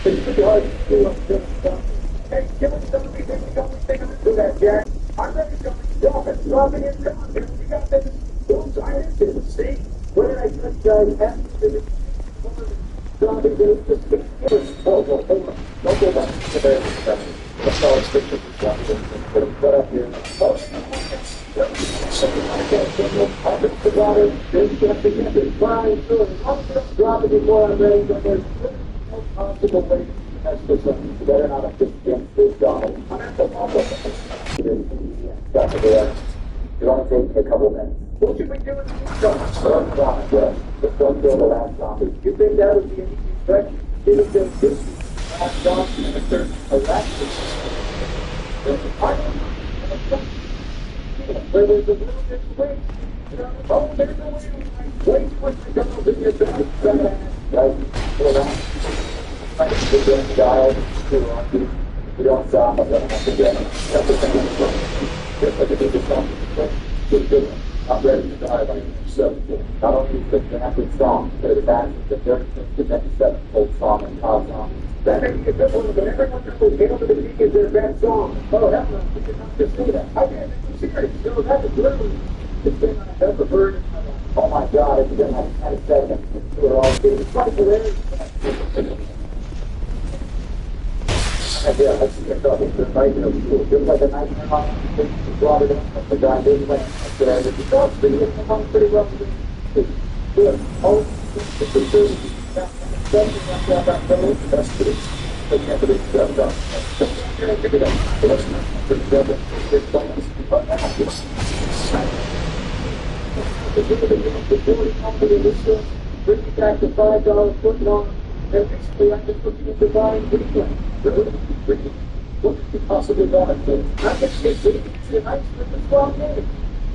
It's pretty hard to do this stuff. Hey, give us some of these things. The only thing I'm going to do that, Jack. I'm ready to drop it. Drop it in down. Here we got this. Don't sign into it. See? What did I just ask you to drop it in the stick? Oh, hold on. Don't go back to there. Let's all stick to the drop it in. Put them right up here. Oh, something like that. I'll just put on it. Then you have to get it. Fine. So as long as I don't drop it before I'm ready, then there's no possible way to mess this up. You better not have to against this Donald. I'm at the bottom. Got to do that. It only takes me a couple minutes. What should we do with these guns? Don't drop it, Jeff. Just don't kill the last zombie. You think that would be an easy stretch? Give it them 50 last zombie and if there's a last there's a part of it. Where there's a little bit of weight. Oh, there's no way. Wait for the guns in your back. Right? Pull it out. Right? Put them dialed. You don't stop. I'm going to have to get it. That's the thing. Just like it is something. I'm ready to die by yourself. Not only is the athlete strong, but it advances the 36 to 57 old song and cause song. That may be a good one, but everyone knows Hail to the King is their best song. Oh, hell no, you cannot just say that. I can't be serious. No, that is literally the thing I've ever heard in my life. Oh my God, it's been like 10 seconds. We're all getting quite hilarious. Yeah, I see it talking to the night, just like a nightmare on the brought it up, the guy didn't went, I said, the dog's been getting along pretty well. It's good. Oh, it's a good, something like that, that's good. They can't believe that, though. Give it up. It's pretty good. It's bonus. But now, it's the building company, this bring you back to $5 foot long. And basically, I'm just looking at the buying Greenland. What could you possibly buy it for? I guess it's a nice little strong name.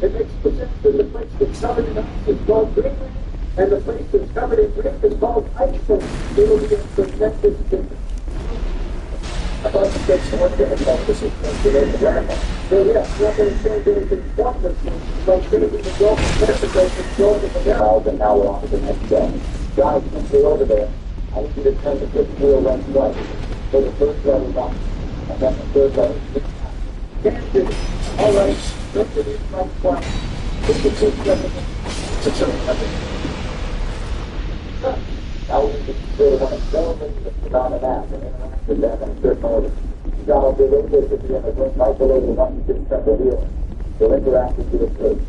It makes sense that the place that's covered in ice is called Greenland, and the place that's covered in drift is called Iceland. It'll be a tremendous difference. I thought you said someone did about this in the so yeah, not going to change anything from this one. Like finishing the Gulf of Mexico and going to the Gulf, and now we're on to the next day. Guys, since we're over there, I need you to turn the fifth wheel left right. So the first letter is on. And then the third letter is can't do it. All right. Let's do this right twice. 56 letter. 607. Now we need to consider when it's relevant, it's about an app and interact with them in a certain order. You got to do this at the end of the right below the button to turn the wheel. So interact with you first.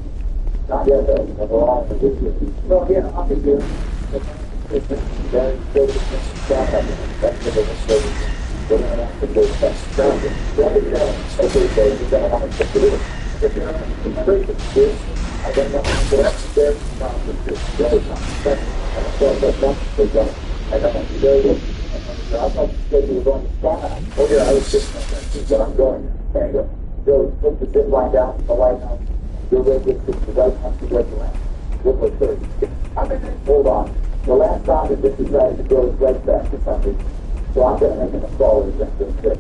Not yet though, because we're all in the video. Well, yeah, obviously. It's very good to start having an effective illustration. We're going to have to do best grounding. Okay, so you're going to want to check it in. If you're not going to break this, I don't know how to upstairs and down with this. The other time, and of course, that's not the job. I don't want to go with it. I'm not scared you were going to spawn out. Oh, yeah, I was just thinking that I'm going. There you go. Go, put the zip line down to the light house. You're ready to the right house to break the lamp. We'll put 30. Hold on. The last time that this decided to go his right back to something, so I'm going to make him a follower just to fix.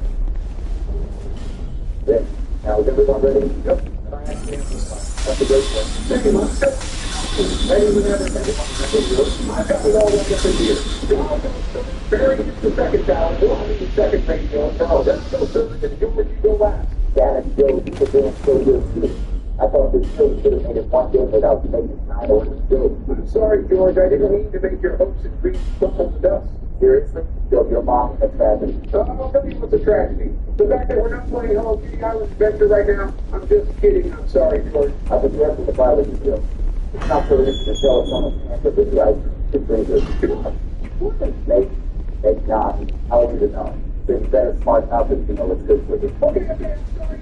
There. Now, is everyone ready? Yep. That's a great one. Second one. Ready whenever I've got it all up for here. Barry gets the second tower. We'll have the second radio. No, that's so silly that you would go last. That and Joe, you were doing so good too. I thought this show should have made it one game without making 9 orders go. I'm sorry, George. I didn't mean to make your hopes and dreams tumble to dust. Seriously? Your mom is a tragedy. I'll tell you what's a tragedy. The fact that we're not playing Hall of Duty Island Adventure right now, I'm just kidding. I'm sorry, George. I've been working the pilot with you. It's not so easy to tell if someone's answer this right. It's very good. Make not. How are you to know? It's better smart mouth than you know what's good for you. Okay, I'm sorry.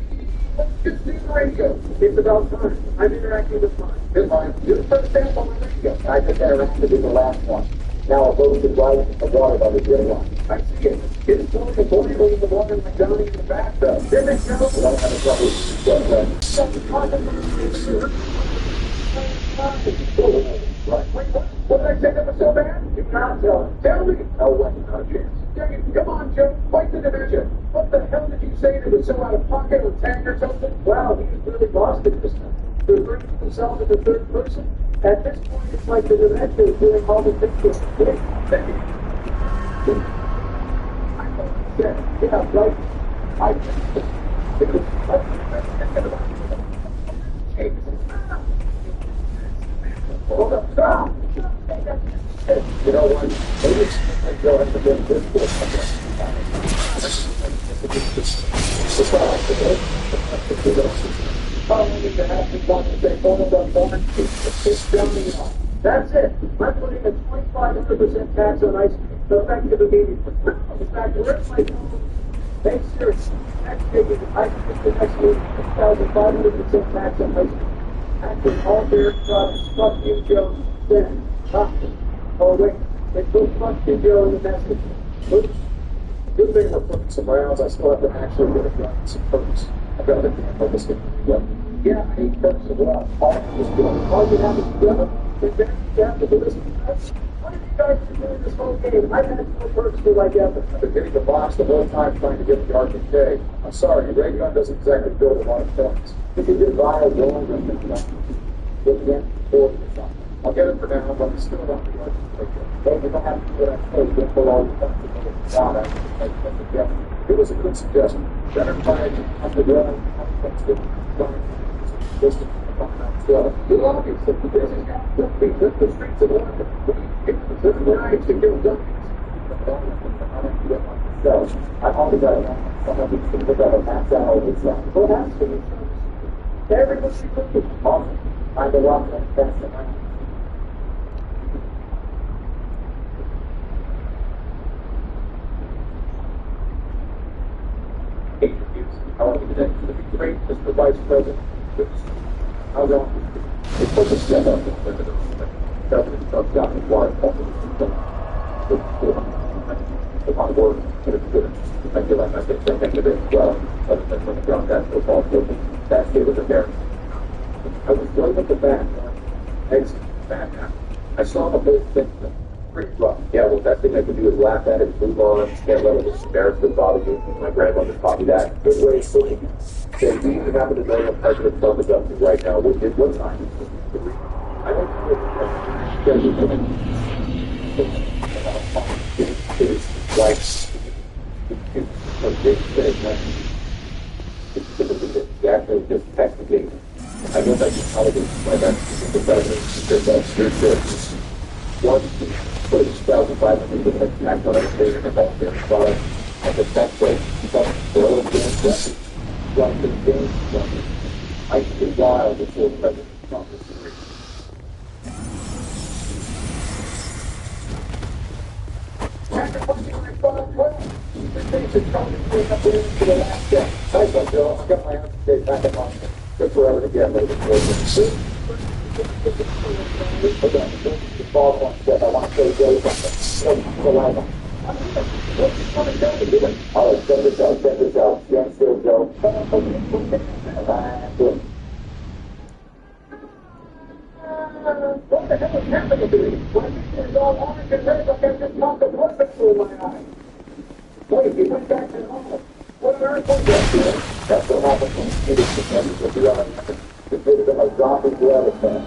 Just do the radio. It's about time. I'm interacting with mine. Good line. Just put a stamp on the radio. I just interacted with the last one. Now a boat is riding in the water by the gray line. I see it. It's going to boil in the water like Johnny in the bathtub. There they go. I don't have a trouble. Right. Wait, what did I say that was so bad? You can't tell. Tell me. No way. Not a chance. Come on, Joe. Fight the division. What the hell did you say that was so out of pocket or tagged or something? Wow, he was really lost in this time. They're bringing themselves in the third person. At this point, it's like the dimension is doing all the things with the kid. Yeah, right. I hold up, stop. You know what? Maybe it's like you'll have to get this book. Probably to have to want to say, hold up, it's jumping off. That's it. I'm putting a 2,500% tax on ice cream, effective immediately. In fact, where's my phone? Make sure next week ice cream the next week, 2,500% tax on ice cream. Actually, all beer products, fuck you, Joe. Then, oh, wait. They put fuck you, Joe, in the message. Oops. Good thing we're putting some rounds. I still have to actually get it done. Some perks. I've got to focus it. Yeah, I hate perks as well. All you have is together. After this, what have you guys been doing this whole game? I've had no perks for like ever. I've been getting the box the whole time trying to get the RPK. I'm sorry, your ray gun doesn't exactly build a lot of points. If you get via rolling and get the forward or something. I'll get it for now, but it's still not the RPK. But you don't have to do that. You put all the time to make it down after you make it together. It was a good suggestion. Better try to come together and have things get done. Just to the obvious of the business the streets of London. This is where I used to kill dummies. I've only got some of these things that have passed out over the sun. Well, that's for you. Everybody should look at awesome. I'm the rock and fast and I'm I want you today to be great, Mr. Vice President. How long? It was a step up in the government of Dr. Warren. Upon work, it's good. I feel like I think they think of it well, other than when the ground that football field. That day was embarrassing. I was going at the back, exit back now. I saw the whole thing. Pretty rough. Yeah, well, best thing I could do is laugh at it, move on, can't let this embarrassment bother you. My grandmother taught me that. Good way of pushing it. Say, do you even happen to know what President Trump is up to right now? What time? I don't it's like it's just technically. I guess I can probably my best the president because that's your choice. One, put it 2,500 tax on everything and all their products. And the tax rate, but they're all doing that. One thing, I can wild before President Trump is free. After punching my phone, the things are coming up to the last step. Nice one, Joe. I got my own state back in Austin. Took forever to get later. The ball one step. I want to show Joe something. The light on. Oh, check this out. Yeah, still Joe. What the hell is happening to me? When it's all orange and red, like I've just knocked a blood vessel in my eye. Wait, he went back to normal. What on earth was that doing? That's what happened when you get the cancer of the other. The bit of a zombie blood effect.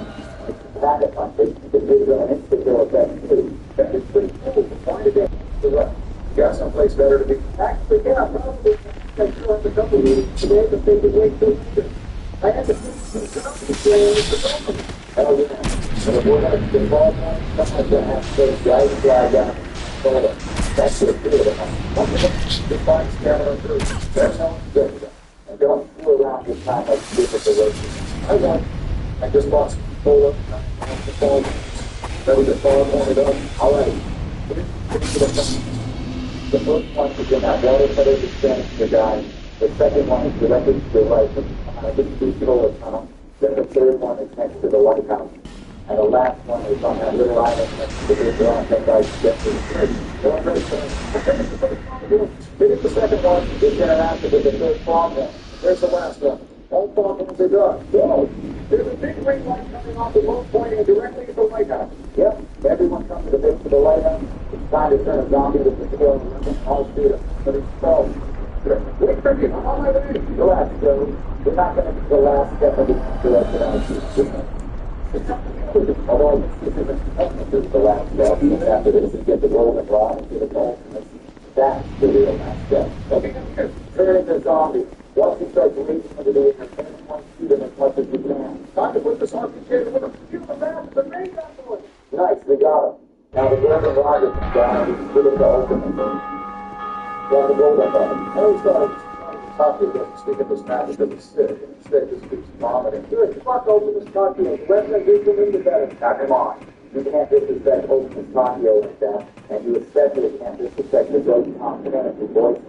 Had it on it, the bit of an instinctual effect too. That is pretty cool. Why did they do that? You got someplace better to be? Actually, yeah, probably. I sure have a couple meetings today, but they could wait till later. I had to finish the company today. Hell yeah. And if we're going to get involved in something like that, those guys fly down. Hold up. That's it. Define camera through. That's how it's good. And don't fool around with time like different directions. I just lost control of the phone. Ready to phone pointed up. All right. The first one is in that water cutter to stand to the guy. The second one is directly to the right of the digital account. Then the third one is next to the White House. And the last one is on that little island next to the ground that guy's getting ready. Finish the second one, get there after the third problem. There's the last one. All problems are done. So, there's a big green light coming off the boat pointing directly at the White House. Yep, everyone comes to the base of the White House. It's time to turn a zombie to the hill and all shoot it. But it's false. Wait for me, I'm on my way. Relax, Joe. We're not going to be the last step of the direction out of although this is the last step, after this is get the roll and rod and get a goal. That's the real next step. Okay, here. Turn into a zombie. Once you start releasing into the air, everyone shoot him as much as you can. Time to put this RPG in with a few of the maps that made that boy. Nice, we got him. Now the Golden Roger comes down and he's ready to open it. Well, the Golden Roger. I always thought it was tough to speak of this map because it's sick. And instead, just keeps vomiting. Good, fuck open this Tokyo. The less I do for me, the better. Now, come on. You can't disrespect open Tokyo like that. And you especially can't disrespect the great confidence of your voice.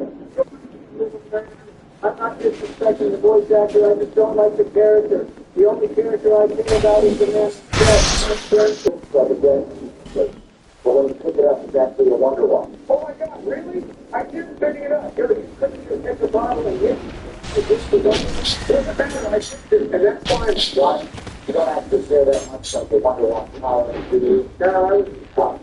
I'm not disrespecting the voice actor, I just don't like the character. The only character I care about is the man himself. Well, when you pick it up, it's actually a Wonder Woman. Oh my God, really? I didn't pick it up. Here, you couldn't just take the bottle and hit it. Doesn't matter, I shipped it, and that's fine. Why? You don't have to share that much like the Wonder Woman power and do. No, I was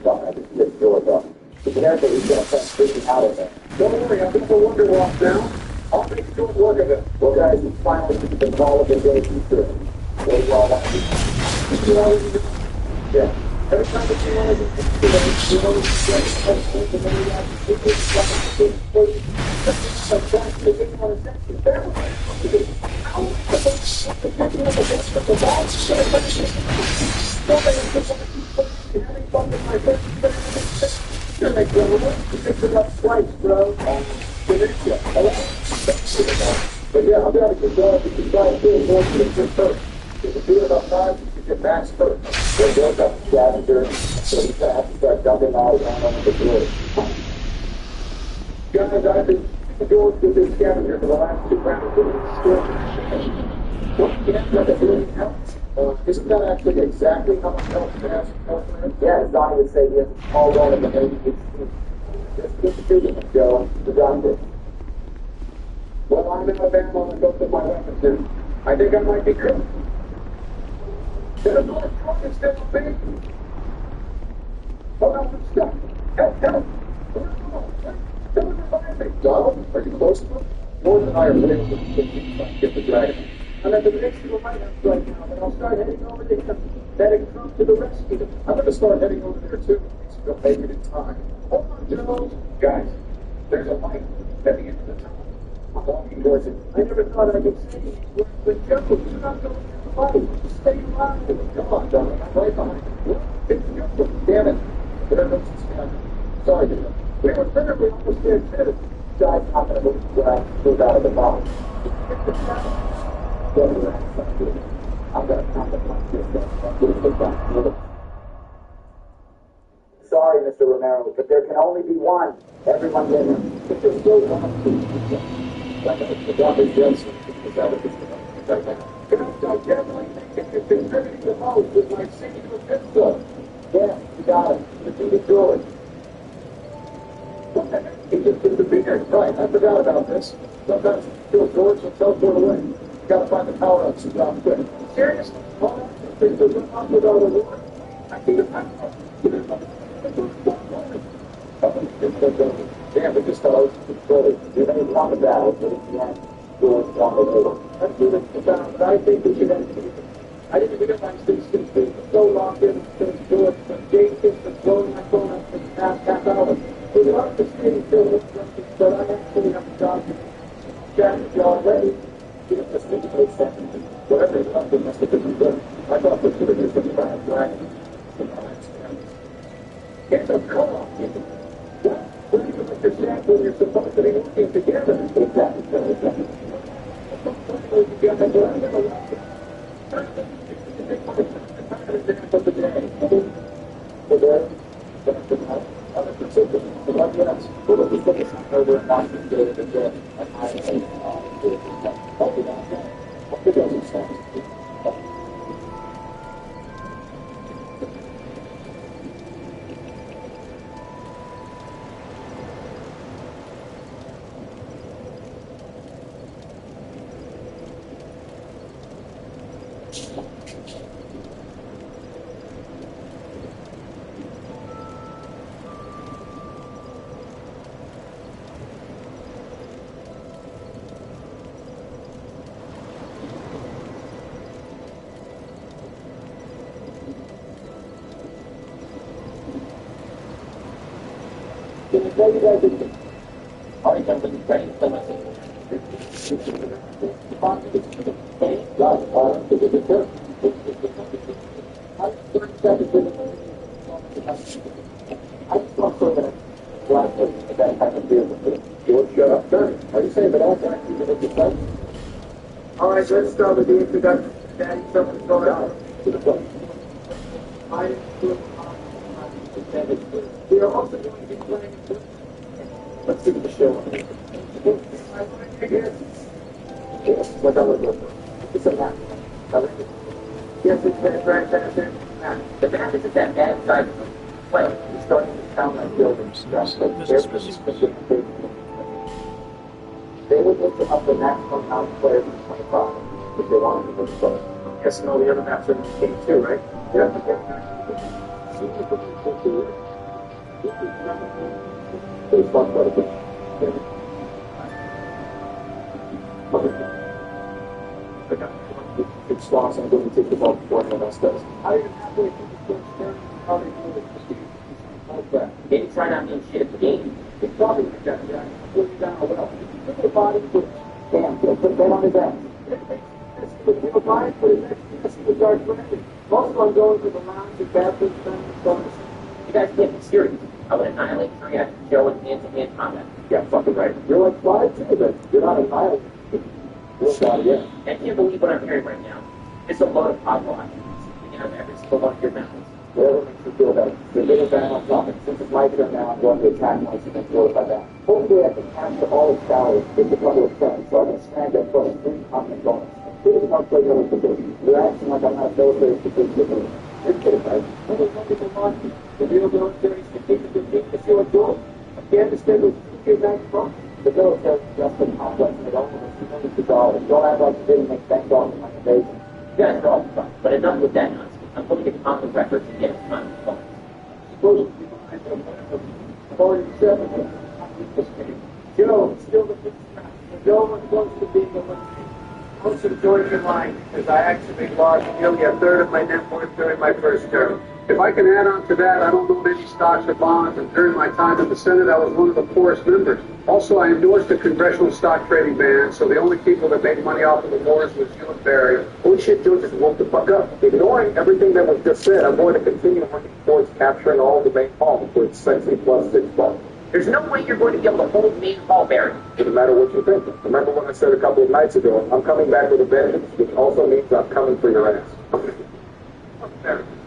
sorry, I just do it though. The character is going to start freaking out of it. Don't worry, I'm going to Wonder Woman now. I'll make short work of it. Well, guys, it's finally the call of the day future. What do you all want to do? You already know. Yeah. Every time that you want to do it, you always get and then you have to do it. Sometimes you didn't want to set your family. Because how am I supposed to get you on the best of the ball? Having fun with my friends. You're like, you picked it up twice, bro. But yeah, I'll be able to keep going if you try and do it more than just first. If you do it enough times, you get max first. Then build up the scavenger, so you have to start dumping all around the door. Guys, I've been going through this scavenger for the last 2 rounds. That really helps. Isn't that actually exactly how much help it has? Yeah, Donnie would say he has a small role in the Navy. Just keep shooting it, Joe. The doctor. Well, I'm in Alabama and don't put my weapons in. I think I might be cooked. There's no truck instead of me. Oh, no, I'm stuck. Help. Someone revive me. Donald, are you close to him? More than I are able to get the dragon. I'm at the next to the lighthouse right now, but I'll start heading over to him. Then it can come to the rescue. I'm going to start heading over there, too. So you'll make it in time. Hold on, Joe. Guys, there's a light heading into the tunnel. I'm walking towards it. I never thought I could see you. But Joe, you're not going to the light. Stay alive. Come on, Donnie. I'm right behind you. It's Joe. Damn it. There goes the scatter. Sorry, dude. We were better. We almost did, too. Guys, I'm going to move out of the box. Get the scatter. I'm going to compromise this. Sorry, Mr. Romero, but there can only be one. Everyone get him. But there's still one. The doctor just is out of this right now. I definitely think that you're contributing the most with my singular pistol. Yeah, you got it. Defeated George. What the heck? He just disappeared. Right, I forgot about this. Sometimes kill George and teleport away. You gotta find the power-ups and drop quick. Serious? All that things are going on without a war. I need a power-up. Damn, it just fell out of control. You're going to talk about it, but if you have George on the war. That's what it's about, but I think we should have it. I didn't realize these things were so locked in since George, but Jason was blowing my phone up for the past half hour. It was hard to see until it was, but I actually have a document. Jack, y'all ready? Give us 58 seconds. Whatever it was, it must have been good. I thought this would have been something about a dragon. It's a call. What do you understand when you're supposed to be working together? Exactly. Of the day. For there, other participants, the one yes, will be focused over and watching the day and I it doesn't sense. Can you tell you guys All right, then, when you're ready, play my thing. I just want to say that that type of deal with George, shut up, sir. Are you saying that all that you can make it right? All right, let's start with the introduction. Daddy, something's going on. To the book. We are also going to be playing. Let's give it a show. Yes, what other book? It's a map. Yes, it's been a fantastic map. The map isn't that bad, but well, it's starting to sound like buildings. They would look to up the maximum amount of players to 25 if they wanted to go play. Yes, and all the other maps are in the game too, right? Yeah. It's fun, but it's slots and going to take the ball before anyone else does. I didn't have to maybe try not to do shit at the game. It's probably like that, yeah. Put it down well. Put your body, put damn, put that on his ass. Put your body, put his next to the dark friend. Most of them going to the lounge and bathrooms and stuff. You guys can't be serious. I would annihilate three after Joe in hand-to-hand combat. Yeah, fucking right. You're like 5 too, but you're not annihilating. Yeah. I can't believe what I'm hearing right now. It's a load of hogwash. You know, every single one of your mouths. Whatever makes you feel better. The little band on top, and since it's my turn now, I'm going to attack once and then throw it by that. Hopefully I can capture all its salaries with a couple of friends, so I can snag that plus 3 confident bonus. This is not playing over the business. You're acting like I'm not military statistical. You're kidding, right? When there's nothing to watch, the real military statistical team is your door. Can't understand those 2 years back from? The military is just a complex, and it only makes millions of dollars. Don't act like you didn't make bank off my invasion. You guys are all fun, but enough with that nonsense. I'm looking at conflict records and getting time to focus. Supposed to be behind the 47. Joe, still the big strap. Joe was close to being eliminated. Most of Georgia line, because I actually lost nearly a third of my net worth during my first term. If I can add on to that, I don't own any stocks or bonds, and during my time in the Senate, I was one of the poorest members. Also, I endorsed the congressional stock trading ban, so the only people that made money off of the wars was you and Barry. Holy shit, Joe, just woke the fuck up. Ignoring everything that was just said, I'm going to continue working towards capturing all of the main hall with sexy plus 6 bucks. There's no way you're going to be able to hold main hall, Barry. It doesn't matter what you think. Remember what I said a couple of nights ago, I'm coming back with a vengeance, which also means I'm coming for your ass.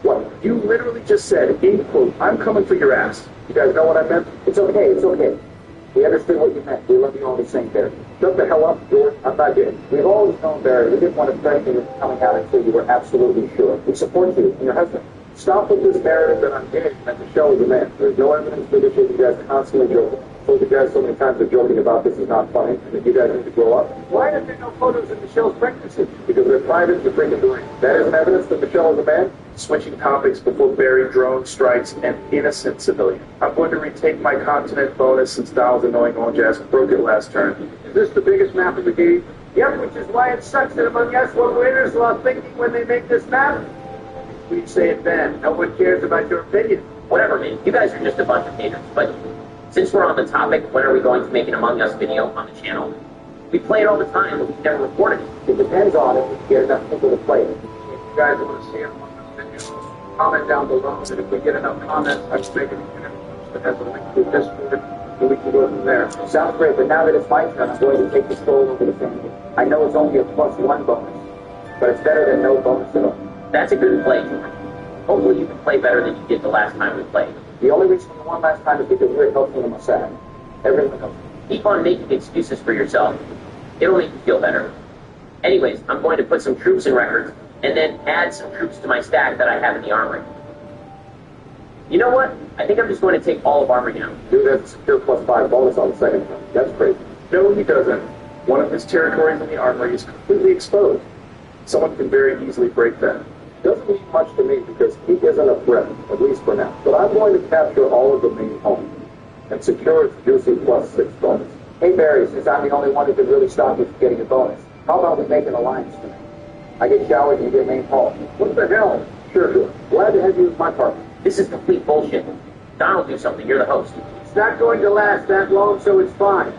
What? You literally just said, in quote, I'm coming for your ass. You guys know what I meant? It's okay, it's okay. We understood what you meant. We love you on the same Barry. Shut the hell up, George. I'm not kidding. We've always known, Barry. We didn't want to threaten you with coming out until you were absolutely sure. We support you and your husband. Stop with this narrative that I'm gay and that the show is a man. There's no evidence for this shit. You guys constantly joking. I told you guys so many times that joking about this is not funny and that you guys need to grow up. Why are there no photos of Michelle's pregnancy? Because they're private to freaking doing. That isn't evidence that Michelle is a man? Switching topics before Barry drone strikes an innocent civilian. I'm going to retake my continent bonus since Dial's annoying orange ass broke it last turn. Is this the biggest map of the game? Yep, which is why it sucks that among us winners are thinking when they make this map. We'd say it then. No one cares about your opinion. Whatever, man. You guys are just a bunch of haters. But since we're on the topic, when are we going to make an Among Us video on the channel? We play it all the time, but we never record it. It depends on if we get enough people to play it. If you guys want to see it, comment down below, and if we get enough comments, I can make it that has a link to Discord, and we can go from there. Sounds great, but now that it's my turn, I'm going to take control over the family. I know it's only a +1 bonus, but it's better than no bonus at all. That's a good play, George. Hopefully you can play better than you did the last time we played. The only reason we won last time is because we're helpful in Mossad. Everyone else. Keep on making excuses for yourself. It'll make you feel better. Anyways, I'm going to put some troops in records, and then add some troops to my stack that I have in the armory. You know what? I think I'm just going to take all of armory now. Dude has a secure +5 bonus on the second turn. That's crazy. No, he doesn't. One of his territories in the armory is completely exposed. Someone can very easily break that. Doesn't mean much to me because he isn't a threat, at least for now. But I'm going to capture all of the main home and secure its juicy +6 bonus. Hey Barry, since I'm the only one who can really stop you from getting a bonus, how about we make an alliance tonight? I get showers and you get main hall. What the hell? Sure. Glad to have you as my partner. This is complete bullshit. Don will do something. You're the host. It's not going to last that long, so it's fine.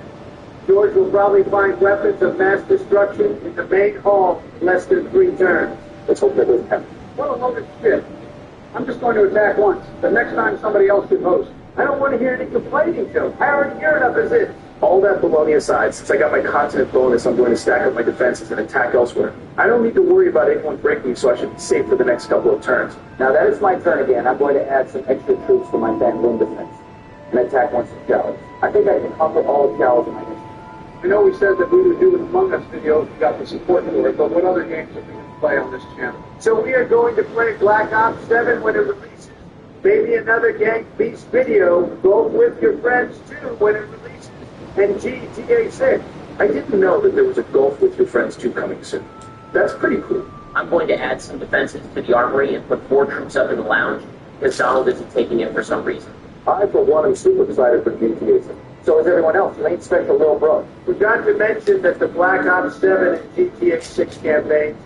George will probably find weapons of mass destruction in the main hall in less than 3 turns. Let's hope that doesn't happen. What a load of shit. I'm just going to attack once. The next time somebody else can host. I don't want to hear any complaining, Joe. I already hear enough as is. All that baloney aside, since I got my continent bonus, I'm going to stack up my defenses and attack elsewhere. I don't need to worry about anyone breaking me, so I should be safe for the next couple of turns. Now that it's my turn again, I'm going to add some extra troops for my Van Loon defense and attack once of Jowls. I think I can conquer all of Jowls in my mission. I know we said that we would do an Among Us video if we got the support for it, but what other games are we going to play on this channel? So we are going to play Black Ops 7 when it releases. Maybe another Gang Beast video. Go with your friends too when it releases. And GTA 6. I didn't know that there was a Golf with Your Friends 2 coming soon. That's pretty cool. I'm going to add some defenses to the armory and put 4 troops up in the lounge, because Donald isn't taking it for some reason. I, for one, am super excited for GTA 6. So is everyone else. You ain't special little bro. Forgot to mention that the Black Ops 7 and GTA 6 campaigns.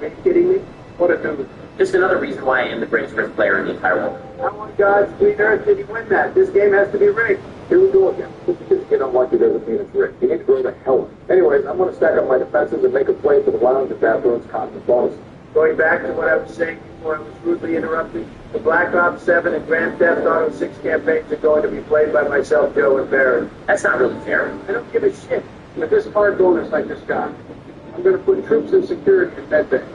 Are you kidding me? What a dude. Just another reason why I am the greatest risk player in the entire world. How on God's green earth did he win that? This game has to be rigged. Here we go again. Just because you get unlucky doesn't mean it's rigged. You need to grow the hell up. Anyways, I'm going to stack up my defenses and make a play for the lounge and bathrooms constant bonus. Going back to what I was saying before I was rudely interrupted, the Black Ops 7 and Grand Theft Auto 6 campaigns are going to be played by myself, Joe, and Barry. That's not really fair. I don't give a shit. With this hard bonus I just got, I'm going to put troops in security in Medbay.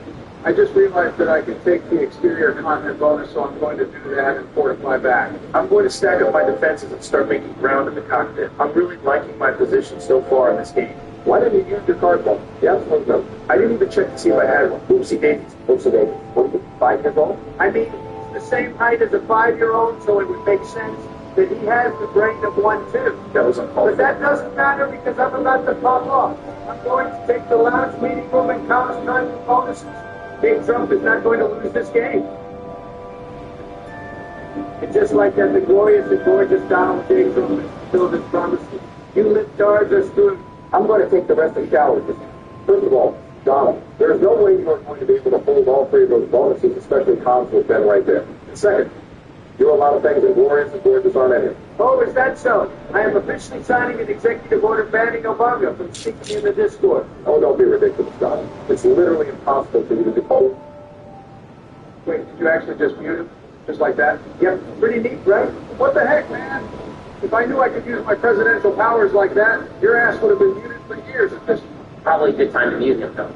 I just realized that I can take the exterior content bonus, so I'm going to do that and fortify back. I'm going to stack up my defenses and start making ground in the cockpit. I'm really liking my position so far in this game. Why didn't you use your card phone? The absolute no. I didn't even check to see if I had one. Oopsie daisies. Oopsie daisies. What are you, 5 years old? I mean, he's the same height as a 5-year-old, so it would make sense that he has the brain of one, too. That was uncalled But that doesn't matter because I'm about to pop off. I'm going to take the lounge meeting room and count content bonuses. Big Trump is not going to lose this game. And just like that, the glorious and gorgeous Donald J. Trump has fulfilled his promises. You libtards are screwed. I'm going to take the rest of the showers this time. First of all, Donald, there is no way you are going to be able to hold all 3 of those bonuses, especially comms with Ben right there. And second, do a lot of things that glorious and gorgeous aren't any. Oh, is that so? I am officially signing an executive order banning Obama from speaking in the Discord. Oh, don't be ridiculous, Donald. It's literally impossible for you to do. Oh, Wait, did you actually just mute him? Just like that? Yep, pretty neat, right? What the heck, man? If I knew I could use my presidential powers like that, your ass would have been muted for years at this point. Probably a good time to mute him, though.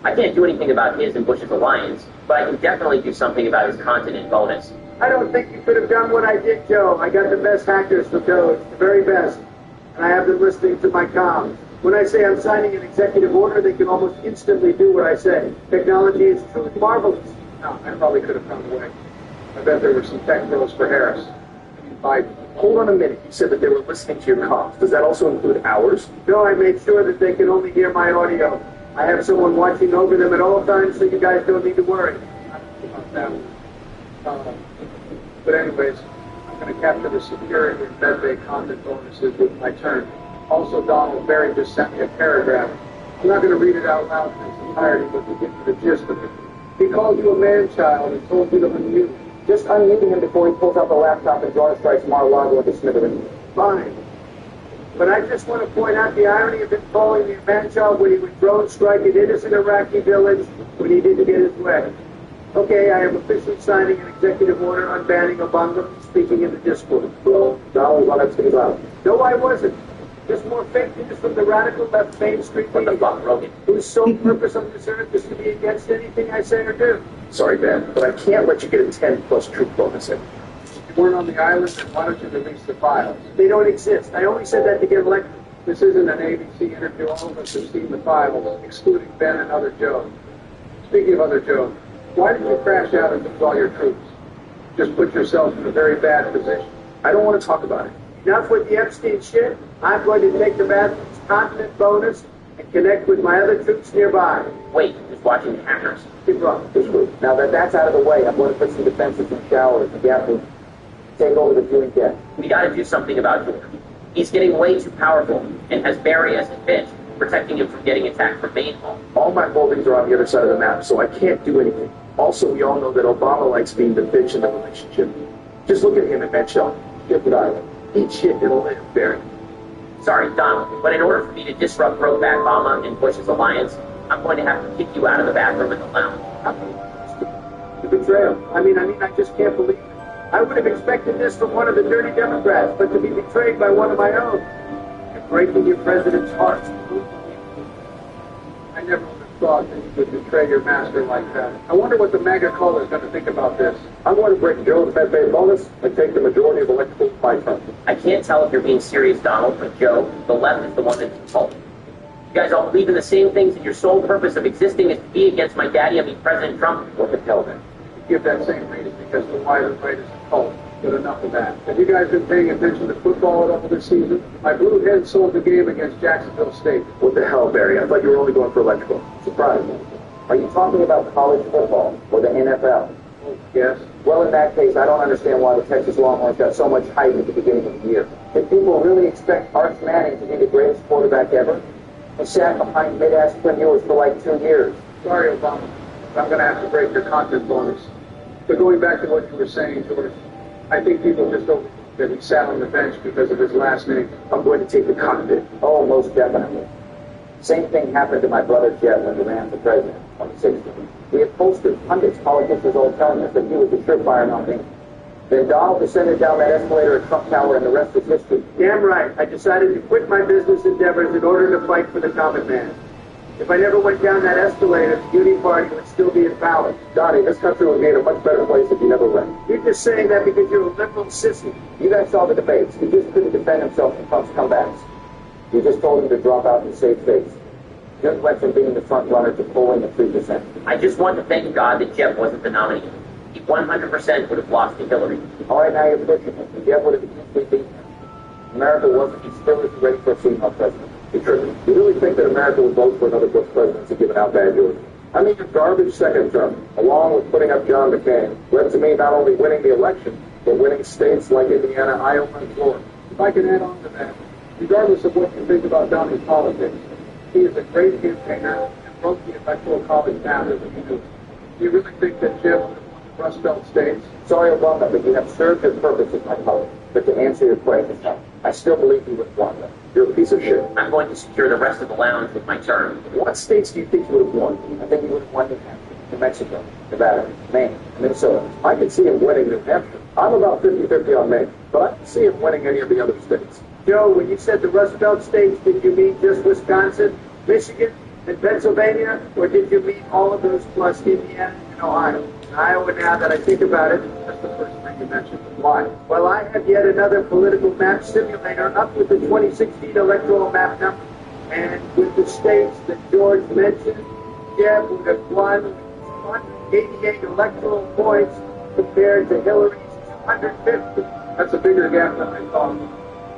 I can't do anything about his and Bush's alliance, but I can definitely do something about his continent bonus. I don't think you could have done what I did, Joe. I got the best hackers for Doge, the very best. And I have them listening to my comms. When I say I'm signing an executive order, they can almost instantly do what I say. Technology is truly marvelous. No, I probably could have found a way. I bet there were some tech bros for Harris. I mean, Biden. Hold on a minute. You said that they were listening to your comms. Does that also include ours? No, I made sure that they can only hear my audio. I have someone watching over them at all times, so you guys don't need to worry. I don't know about that one. But anyways, I'm going to capture the security and Medbay content bonuses with my turn. Also, Donald Barry just sent me a paragraph. I'm not going to read it out loud in its entirety, but to get to the gist of it. He called you a man-child and told you to unmute. just unmuting him before he pulls out the laptop and drone strikes Mar-a-Lago into smithereens. Fine. But I just want to point out the irony of him calling me a man-child when he would drone strike an innocent Iraqi village when he didn't get his way. Okay, I am officially signing an executive order unbanning Obama from speaking in the Discord. Well, Donald was on Epstein's Island. No, I wasn't. Just more fake news from the radical left Main Street What the media, fuck, Rogan? whose sole purpose on this earth is to be against anything I say or do. Sorry, Ben, but I can't let you get a 10+ troop bonus in. You weren't on the island, then why don't you release the files? They don't exist. I only said that to get elected. This isn't an ABC interview. All of us have seen the files, excluding Ben and other Joe. Speaking of other Joe, why did you crash out and lose all your troops? Just put yourself in a very bad position. I don't want to talk about it. Enough with the Epstein shit. I'm going to take the bathroom's continent bonus and connect with my other troops nearby. Wait, who's watching the hackers? Keep going. This group. Now that that's out of the way, I'm going to put some defenses in showers and get to take over the viewing deck. We gotta do something about George. He's getting way too powerful and has Barry as his bitch, protecting him from getting attacked from main hall. All my holdings are on the other side of the map, so I can't do anything. Also, we all know that Obama likes being the bitch in the relationship. Just look at him and Mitchell. Gifted island. Eat shit and live, Barry. Sorry, Donald, but in order for me to disrupt Barack Obama and Bush's alliance, I'm going to have to kick you out of the bathroom in the lounge. The betrayal. I just can't believe it. I would have expected this from one of the dirty Democrats, but to be betrayed by one of my own. You're breaking your president's heart. I never would have thought that you would betray your master like that. I wonder what the MAGA caller is going to think about this. I'm going to break Joe's Medbay bonus and take the majority of electables by turn. I can't tell if you're being serious, Donald, but Joe, the left is the one that's involved. You guys all believe in the same things, and your sole purpose of existing is to be against my daddy, President Trump. What the hell, then? Give that same reason because the wider right is a cult. But enough of that. Have you guys been paying attention to football at all this season? My Blue Hens sold the game against Jacksonville State. What the hell, Barry? I thought you were only going for electrical. Surprise me. Are you talking about college football or the NFL? Yes. Well, in that case, I don't understand why the Texas Longhorns got so much hype at the beginning of the year. Did people really expect Arch Manning to be the greatest quarterback ever? He sat behind mid-ass Quinn Ewers for like 2 years. Sorry, Obama. I'm going to have to break your content bonus. But going back to what you were saying, George, I think people just don't think that he sat on the bench because of his last name. I'm going to take the cockpit. Oh, most definitely. Same thing happened to my brother Jeb when he ran for president in 2016. We had posters, pundits, politicians all telling us that he was the surefire nominee. Then Donald descended down that escalator at Trump Tower, and the rest is history. Damn right. I decided to quit my business endeavors in order to fight for the common man. If I never went down that escalator, the Uni Party would still be in power. Donnie, this country would be in a much better place if you never went. You're just saying that because you're a liberal sissy. You guys saw the debates. He just couldn't defend himself from Trump's comebacks. You just told him to drop out and save face. Jeb went from being the front runner to polling at 3%. I just want to thank God that Jeb wasn't the nominee. He 100% would have lost to Hillary. All right, now you're pushing it. Jeb would have easily beaten him. America wasn't, he still isn't ready for a female president. You really think that America would vote for another Bush presidency given how bad yours? I mean, your garbage second term, along with putting up John McCain, led to me not only winning the election, but winning states like Indiana, Iowa, and Florida. If I can add on to that, regardless of what you think about Donnie's politics, he is a great campaigner and broke the electoral college down as a knew. Do you really think that Jeb would have won the Rust Belt states? Sorry, Obama, but you have served your purpose as my colleague. But to answer your question, I still believe you would have won them. You're a piece of shit. I'm going to secure the rest of the lounge with my turn. What states do you think you would have won? I think you would have won New Hampshire, New Mexico, Nevada, Maine, Minnesota. I could see him winning New Hampshire. I'm about 50-50 on Maine, but I can see him winning any of the other states. Joe, when you said the Rust Belt states, did you mean just Wisconsin, Michigan, and Pennsylvania, or did you mean all of those plus Indiana and Ohio? Iowa, now that I think about it, That's the first thing you mentioned. Why? well, I have yet another political map simulator up with the 2016 electoral map number. And with the states that George mentioned, Jeb would have won 188 electoral points compared to Hillary's 250. That's a bigger gap than I thought.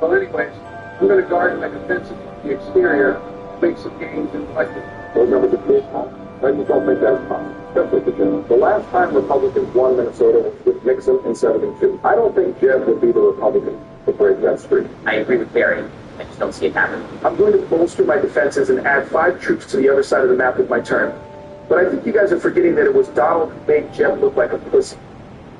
Well, anyways, I'm going to guard my defensive on the exterior, make some gains in elected. Those numbers are pretty small. I just don't think that's possible, especially for Jeb. The last time Republicans won Minnesota was with Nixon in 72. I don't think Jeb would be the Republican to break that streak. I agree with Barry. I just don't see it happening. I'm going to bolster my defenses and add 5 troops to the other side of the map with my turn. But I think you guys are forgetting that it was Donald who made Jeb look like a pussy.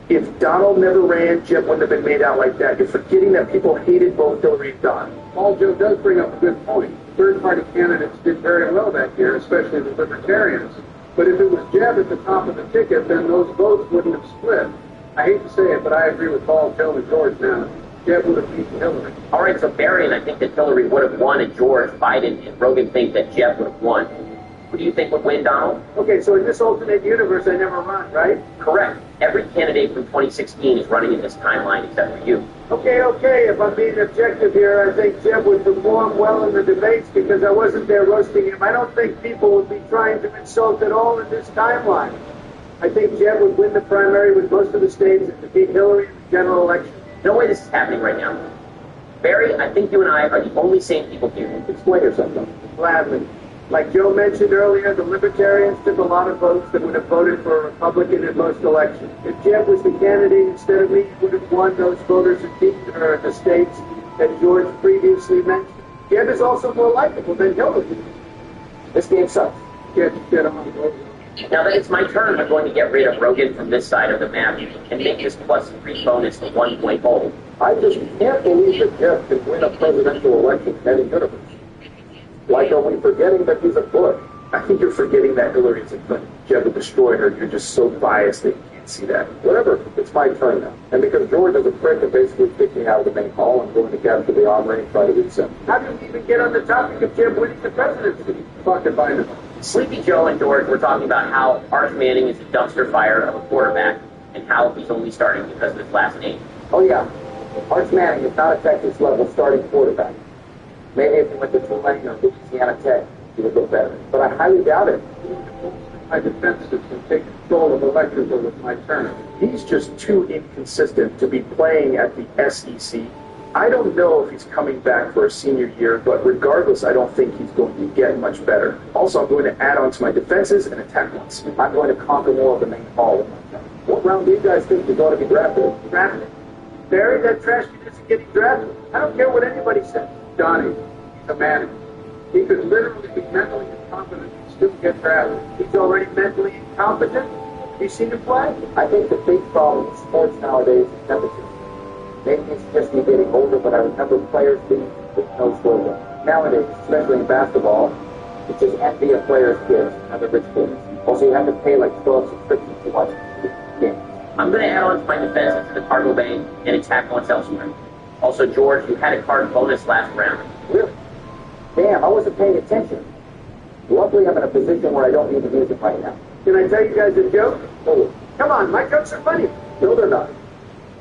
If Donald never ran, Jeb wouldn't have been made out like that. You're forgetting that people hated both Hillary and Don. Paul Joe does bring up a good point. Third-party candidates did very well that year, especially the Libertarians. But if it was Jeb at the top of the ticket, then those votes wouldn't have split. I hate to say it, but I agree with Paul, Joe, and George now. Jeb would have beaten Hillary. All right, so Barry and I think that Hillary would have won, and George, Biden, and Rogan think that Jeb would have won. Who do you think would win, Donald? Okay, so in this alternate universe, I never run, right? Correct. Every candidate from 2016 is running in this timeline except for you. Okay, if I'm being objective here, I think Jeb would perform well in the debates because I wasn't there roasting him. I don't think people would be trying to insult at all in this timeline. I think Jeb would win the primary with most of the states and defeat Hillary in the general election. No way this is happening right now. Barry, I think you and I are the only sane people here. Explain yourself, though. Gladly. Like Joe mentioned earlier, the Libertarians took a lot of votes that would have voted for a Republican in most elections. If Jeb was the candidate instead of me, he would have won those voters in the states that George previously mentioned. Jeb is also more likable than Hillary. This game sucks. Get on, Now that it's my turn, I'm going to get rid of Rogan from this side of the map and make this +3 bonus a 1-point hold. I just can't believe that Jeff can win a presidential election in any universe. Like, are we forgetting that he's a Bush? I think you're forgetting that Hillary is a Clinton. Jeff would destroy her. You're just so biased that you can't see that. Whatever, it's my turn now. And because George is a prick and basically kicked me out of the main hall, I'm going to capture the armory and try to reset. How do you even get on the topic of Jeb winning the presidency? Fucking Biden. Sleepy Joe and George were talking about how Arch Manning is a dumpster fire of a quarterback and how he's only starting because of his last name. Oh yeah, Arch Manning is not a Texas level starting quarterback. Maybe if he went to Tulane or Louisiana Tech, he would look better. But I highly doubt it. My defense system take control of the elections over my turn. He's just too inconsistent to be playing at the SEC. I don't know if he's coming back for a senior year, but regardless, I don't think he's going to get much better. Also, I'm going to add on to my defenses and attack once. I'm going to conquer more of the main hall. What round do you guys think you're going to be drafted? Drafted? Barry, that trash kid isn't getting drafted. I don't care what anybody says. Johnny, he's a man. He could literally be mentally incompetent and still get drafted. He's already mentally incompetent. Have you seen him play? I think the big problem in sports nowadays is temperature. Maybe it's just me getting older, but I remember players being with no slogan. Nowadays, especially in basketball, it's just envy of players' kids and the rich kids. Also, you have to pay like 12 subscriptions to watch games. I'm going to add on to my defenses to the cargo bay and attack once elsewhere. Also, George, you had a card bonus last round. Really? Damn, I wasn't paying attention. Luckily, I'm in a position where I don't need to use it right now. Can I tell you guys a joke? Oh, Come on, my jokes are funny. no, they're not.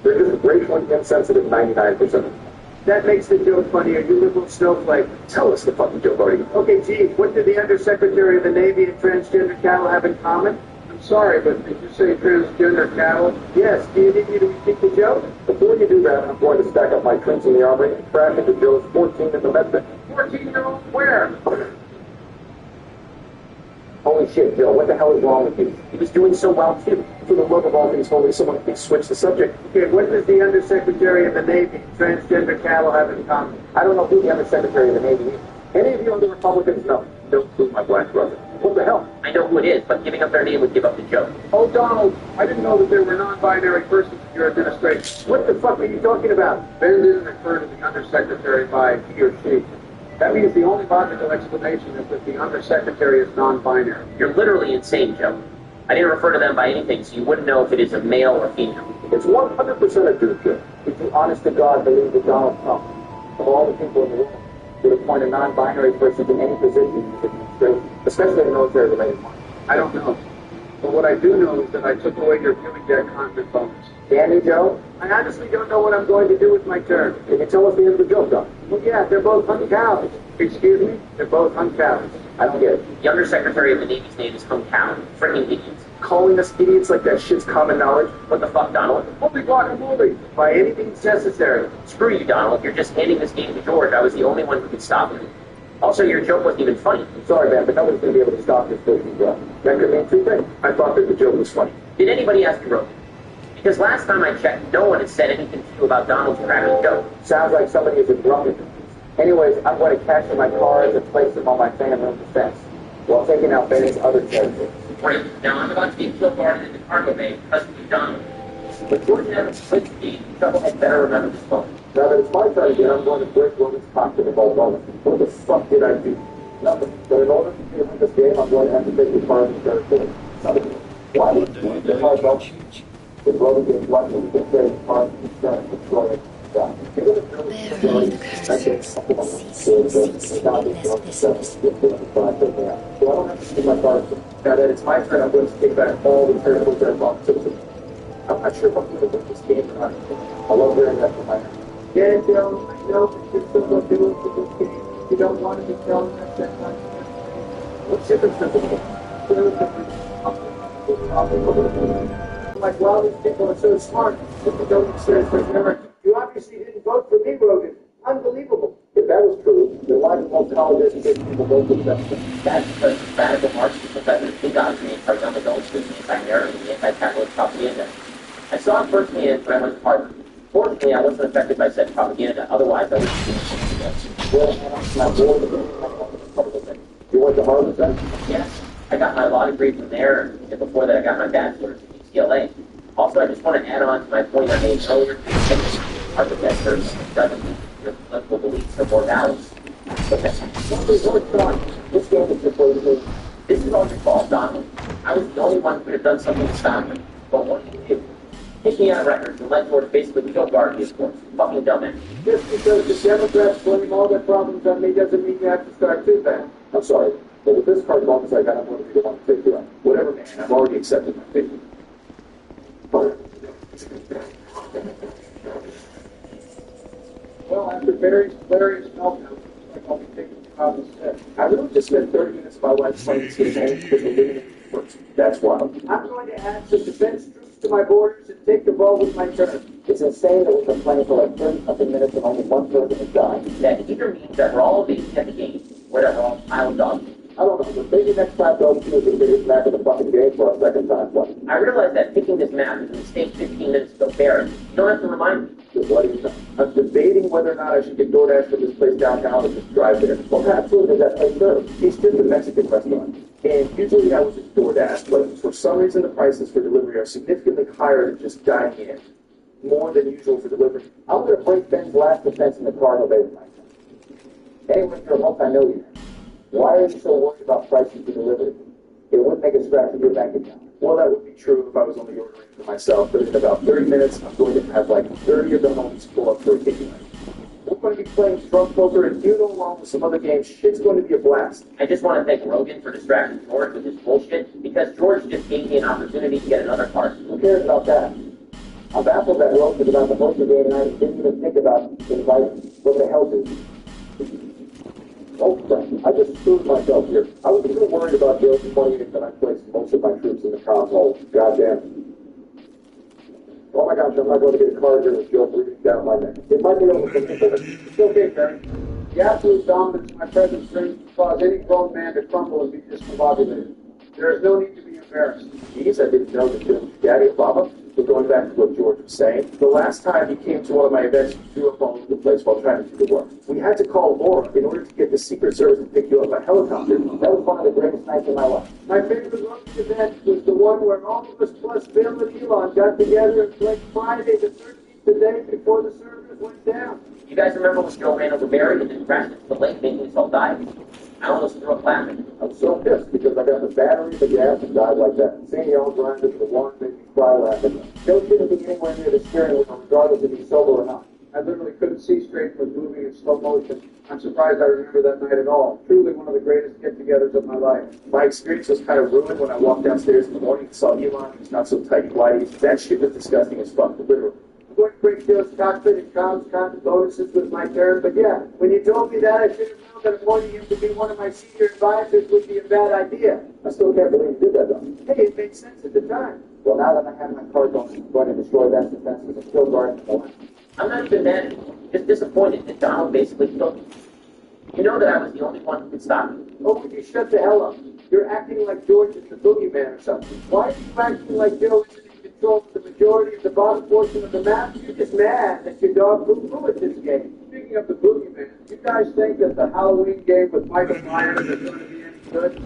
They're just racially insensitive 99% of the time. That makes the joke funnier, you little snowflake. Tell us the fucking joke already. Okay, Chief, what did the Undersecretary of the Navy and transgender cattle have in common? I'm sorry, but did you say transgender cattle? Yes, do you need me to repeat the joke? Before you do that, I'm going to stack up my troops in the armory and crash into Joe's 14 in the med bay. 14-year-old where? Holy shit, Joe, what the hell is wrong with you? He was doing so well, too. For the love of all things holy, someone please switch the subject. Okay, what does the Undersecretary of the Navy and transgender cattle have in common? I don't know who the Undersecretary of the Navy is. Any of you other Republicans know? Don't include my black brother. What the hell? I know who it is, but giving up their name would give up the joke. Oh, Donald, I didn't know that there were non-binary persons in your administration. What the fuck are you talking about? Ben didn't refer to the undersecretary by he or she. That means the only logical explanation is that the undersecretary is non-binary. You're literally insane, Joe. I didn't refer to them by anything, so you wouldn't know if it is a male or female. It's 100% a dude joke. If you honest to God believe that Donald Trump, of all the people in the world, would appoint a non-binary person to any position in his administration, especially a military-related one. I don't know. But what I do know is that I took away your viewing deck content bonus. Can you, Joe? I honestly don't know what I'm going to do with my turn. Can you tell us the end of the joke, Don? Well, yeah, they're both hung cows. Excuse me? They're both hung cows. I don't get it. The Undersecretary of the Navy's name is Hung Cow. Freaking idiots. Calling us idiots like that shit's common knowledge? What the fuck, Donald? Holy guacamole! By any means necessary. Screw you, Donald. You're just handing this game to George. I was the only one who could stop him. Also, your joke wasn't even funny. I'm sorry, man, but nobody's going to be able to stop this filthy joke. That could mean two things. I thought that the joke was funny. Did anybody ask you, Rogan? Because last time I checked, no one had said anything to you about Donald's crappy joke. Sounds like somebody is a drunken. Anyways, I'm going to cash in my cards and place them on my fan room defense, while taking out Benny's other characters. Great. Now I'm about to be killed in the cargo bay because of you, Donald. But George never switched me. Trouble had better remember this moment. Now that it's my turn again, I'm going to break Roman's cock to the ball bonus. What the fuck did I do? Nothing. But in order to win this game, I'm going to have to take the card and start killing. Why would you win the hard ball? If Roman gets lucky, we can trade the card and start to destroy it. Now that it's my turn, I'm going to take back all the territories that I lost. I'm not sure if I'm going to win this game or not. I love hearing that from my head. Yeah, Joe, I know that you're still going to do it for this game. You don't want to be telling us that much. What's your difference? Like, wow, these people are so smart. Mr. Dolan says there's never... You obviously didn't vote for me, Rogan. Unbelievable. If that was true, then why did most college educated people vote for them? That's because radical Marxist professors think on me are young adults with anti-American and anti-capitalist propaganda. I saw it firsthand when I went to Harvard. Fortunately, I wasn't affected by said propaganda. Otherwise, I would have been Well, my board, you went to Harvard then? Yes. I got my law degree from there, and before that I got my bachelor's at UCLA. Also, I just want to add on to my point I made earlier. Architects your political beliefs are more balanced. Okay. This game is supposedly, this is all your fault, Donald. I was the only one who could have done something to stop it. But what do you do? Take me out of records and let George basically kill Garvey, of course. Fucking dumbass. Just because the Democrats blame all their problems on me doesn't mean you have to start too bad. I'm sorry, but with this card bonus I got, I'm going to be the one to take you out. Whatever, man, I've already accepted my fate. Well, after Barry's hilarious meltdown, like I'll be taking you out instead. I really just spent 30 minutes of my life playing this game because the living works. That's wild. I'm going to add some defense troops to my borders and take the ball with my turn. It's insane that we've been playing for like 30-something minutes and only one person has died. That either means that we're all amazing at the game, or that we're all piled up. I don't know, but maybe next time don't choose the biggest map of the fucking game for our second time play. I realize that picking this map is a mistake 15 minutes ago, Barry. You don't have to remind me. Just what do you know? I'm debating whether or not I should get DoorDash for this place downtown or just drive there. Well, absolutely, that place serves. It's just a Mexican restaurant. And usually I would just DoorDash, but for some reason the prices for delivery are significantly higher than just dining in. More than usual for delivery. I'm going to break Ben's last defense in the car and obey the price. Anyway, you're a multi-millionaire. Why are you so worried about prices for delivery? It wouldn't make a scratch in your bank account. Well, that would be true if I was only ordering for myself, but in about 30 minutes, I'm going to have like 30 of the homies pull up for a game night. We're going to be playing drunk poker and Uno along with some other games. Shit's going to be a blast. I just want to thank Rogan for distracting George with his bullshit, because George just gave me an opportunity to get another card. Who cares about that? I'm baffled that Rogan was about the poker game night and didn't even think about inviting. What the hell, dude? Oh, crap. I just screwed myself here. I was a little worried about Bill's 28 that I placed most of my troops in the console. Goddamn. Oh my gosh, I'm not going to get a card here with Joe breathing down my neck. It might be over for me, but It's okay, Barry. The absolute dominance of my present strength will cause any grown man to crumble and be discombobulated. There is no need to be embarrassed. geez, I didn't know that Daddy Obama, but going back to what George was saying, the last time he came to one of my events, he threw up all over the place while trying to do the work. We had to call Laura in order to get the Secret Service to pick you up by helicopter. That was one of the greatest nights of my life. My favorite rugby event was the one where all of us plus Bill and Elon got together and played Friday the 13th, the day before the servers went down. You guys remember when Joe ran over Barry and then crashed into the lake, making us all die? I almost threw up laughing. I'm so pissed because I got the battery, the gas, and died like that. Seeing y'all grind into the water made me cry laughing. Joe shouldn't be anywhere near the steering wheel, regardless if he's sober or not. I literally couldn't see straight and was moving in slow motion. I'm surprised I remember that night at all. Truly one of the greatest get-togethers of my life. My experience was kind of ruined when I walked downstairs in the morning and saw Elon. He was not so tight and whitey. That shit was disgusting as fuck, literally. I'm going to break Bill's cockpit and Tom's content bonuses with my turn, but yeah, when you told me that, I should have known that appointing him to be one of my senior advisors would be a bad idea. I still can't believe you did that, though. Hey, it made sense at the time. Well, now that I have my card bonus, I'm going to destroy that defenses and still guard the line. I'm not even mad, just disappointed that Donald basically killed me. You know that I was the only one who could stop me. Oh, would you shut the hell up? You're acting like George is the boogeyman or something. Why are you acting like Joe isn't in control of the majority of the bottom portion of the map? You're just mad that your dog poo-poo at this game. Speaking of the boogeyman, you guys think that the Halloween game with Michael Myers is going to be any good?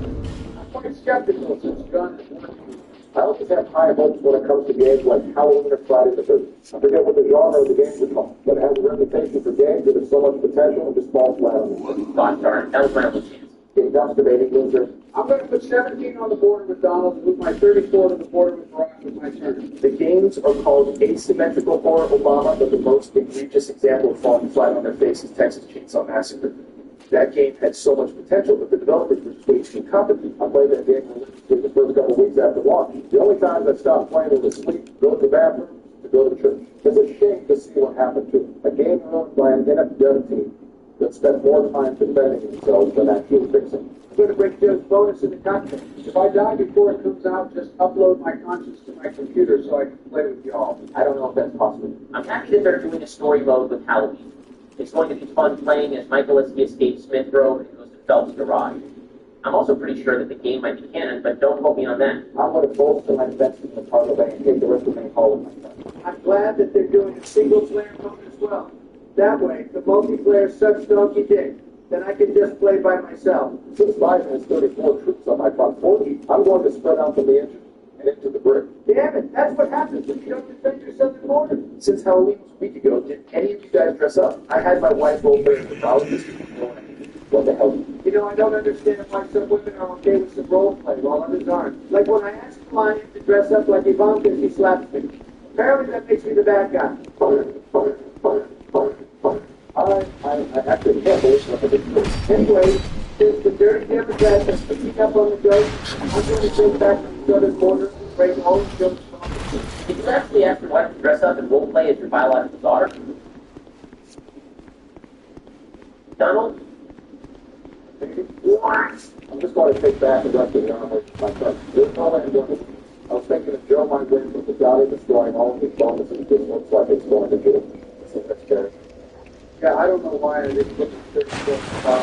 I'm quite skeptical since Gunn is one of you. I always have high hopes when it comes to games like Halloween or Friday the 13th. I forget what the genre of the games are called, but it has a reputation for games that have so much potential and just falls flat on the floor. Gosh darn it, that was my only chance. Get masturbating, loser. I'm going to put 17 on the border with Donald and move my 34 to the border with Barack with my turn. The games are called asymmetrical horror Obama, but the most egregious example of falling flat on their face is Texas Chainsaw Massacre. That game had so much potential, but the developers were just way too incompetent. I played that game the first couple of weeks after launch. The only times I stopped playing was to sleep, go to the bathroom, to go to church. It's a shame to see what happened to it. A game ruined by an inept dev team that spent more time defending themselves than actually fixing. I'm going to break Joe's bonus in the cockpit. If I die before it comes out, just upload my conscience to my computer so I can play with y'all. I don't know if that's possible. I'm happy that they're doing a story mode with Halloween. It's going to be fun playing as Michael as he escapes Smith Grove and goes to Phelps' garage. I'm also pretty sure that the game might be canon, but don't quote me on that. I'm going to bolster my defense in the Cargo Bay and take the rest of the main hall with my friend. I'm glad that they're doing a single-player mode as well. That way, the multiplayer sucks donkey dick. then I can just play by myself. Since Biden has 34 troops on my front porch, I'm going to spread out from the engine and into the brick. Damn it, that's what happens when you don't defend your southern border. Since Halloween was a week ago, did any of you guys dress up? I had my wife role play the thousands. What the hell? You know, I don't understand why some women are okay with some role play while others aren't. Like when I ask Melania to dress up like Ivanka, she slaps me. Apparently that makes me the bad guy. I actually can't believe that. Anyway, since the dirty Democrats are picking up on the joke, I'm going to take back to the southern border, break all the jokes. Did you actually ask your wife to dress up and role play as your biological daughter? Donald? What? I'm just going to take back the rest of the armor from my truck. There's no way I'm doing this. I was thinking of Joe migrating from the Saudi, destroying all of his bonuses. This looks like it's going to do. So that's scary. Yeah, I don't know why I didn't look at 34 I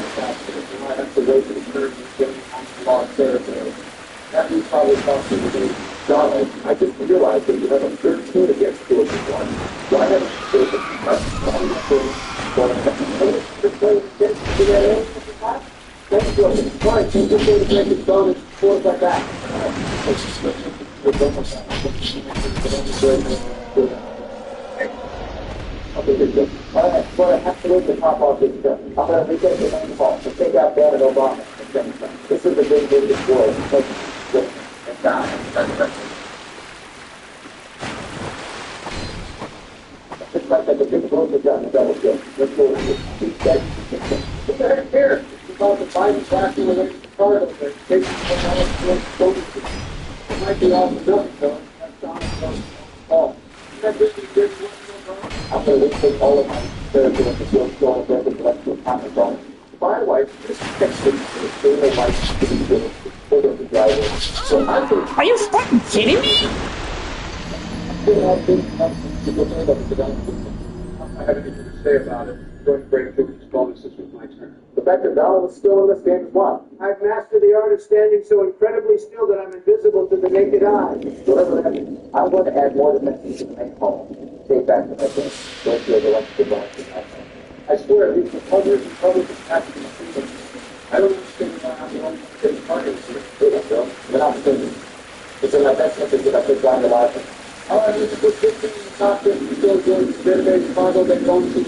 have to wait for the 30 and get on the law territory. That would probably cost me the day. Donald, I just realized that you have a 13 against Georgia 1. Why haven't you taken Thank you. Fine, so just going to break his bonus, force like that. Okay, good, good. All right, well, I have to wait to top off this stuff. I'm going to retake the main call to take out Dan and Obama. This is the big biggest war. It's like the big broken down the double kill. Let's go with it. Keep that. What the heck here? It's about the Biden flashing away from the card over there. Taking $1 It might be off the building, though. That's Donald Trump. That really good one. I'm going to take all of my therapy and the field going to the intellectual comment on it. My wife just texted me saying my wife to be finished. Hold on the driveway. So I think Are you fucking kidding me? I have anything to say about it. I'm going to break Putin's bonuses with my turn. the fact that Donald is still in this game is why. I've mastered the art of standing so incredibly still that I'm invisible to the naked eye. Whatever that means, I'm going to add more defenses to the main hall. Take back the message. Don't feel the left to go. I swear, these Republicans have to be freedom. I don't understand why I'm the only one getting targeted here. We're not thinking. It's in my best interest that I put down the life. All right, let's put 15 in the top 50 still doing database Chicago, then going to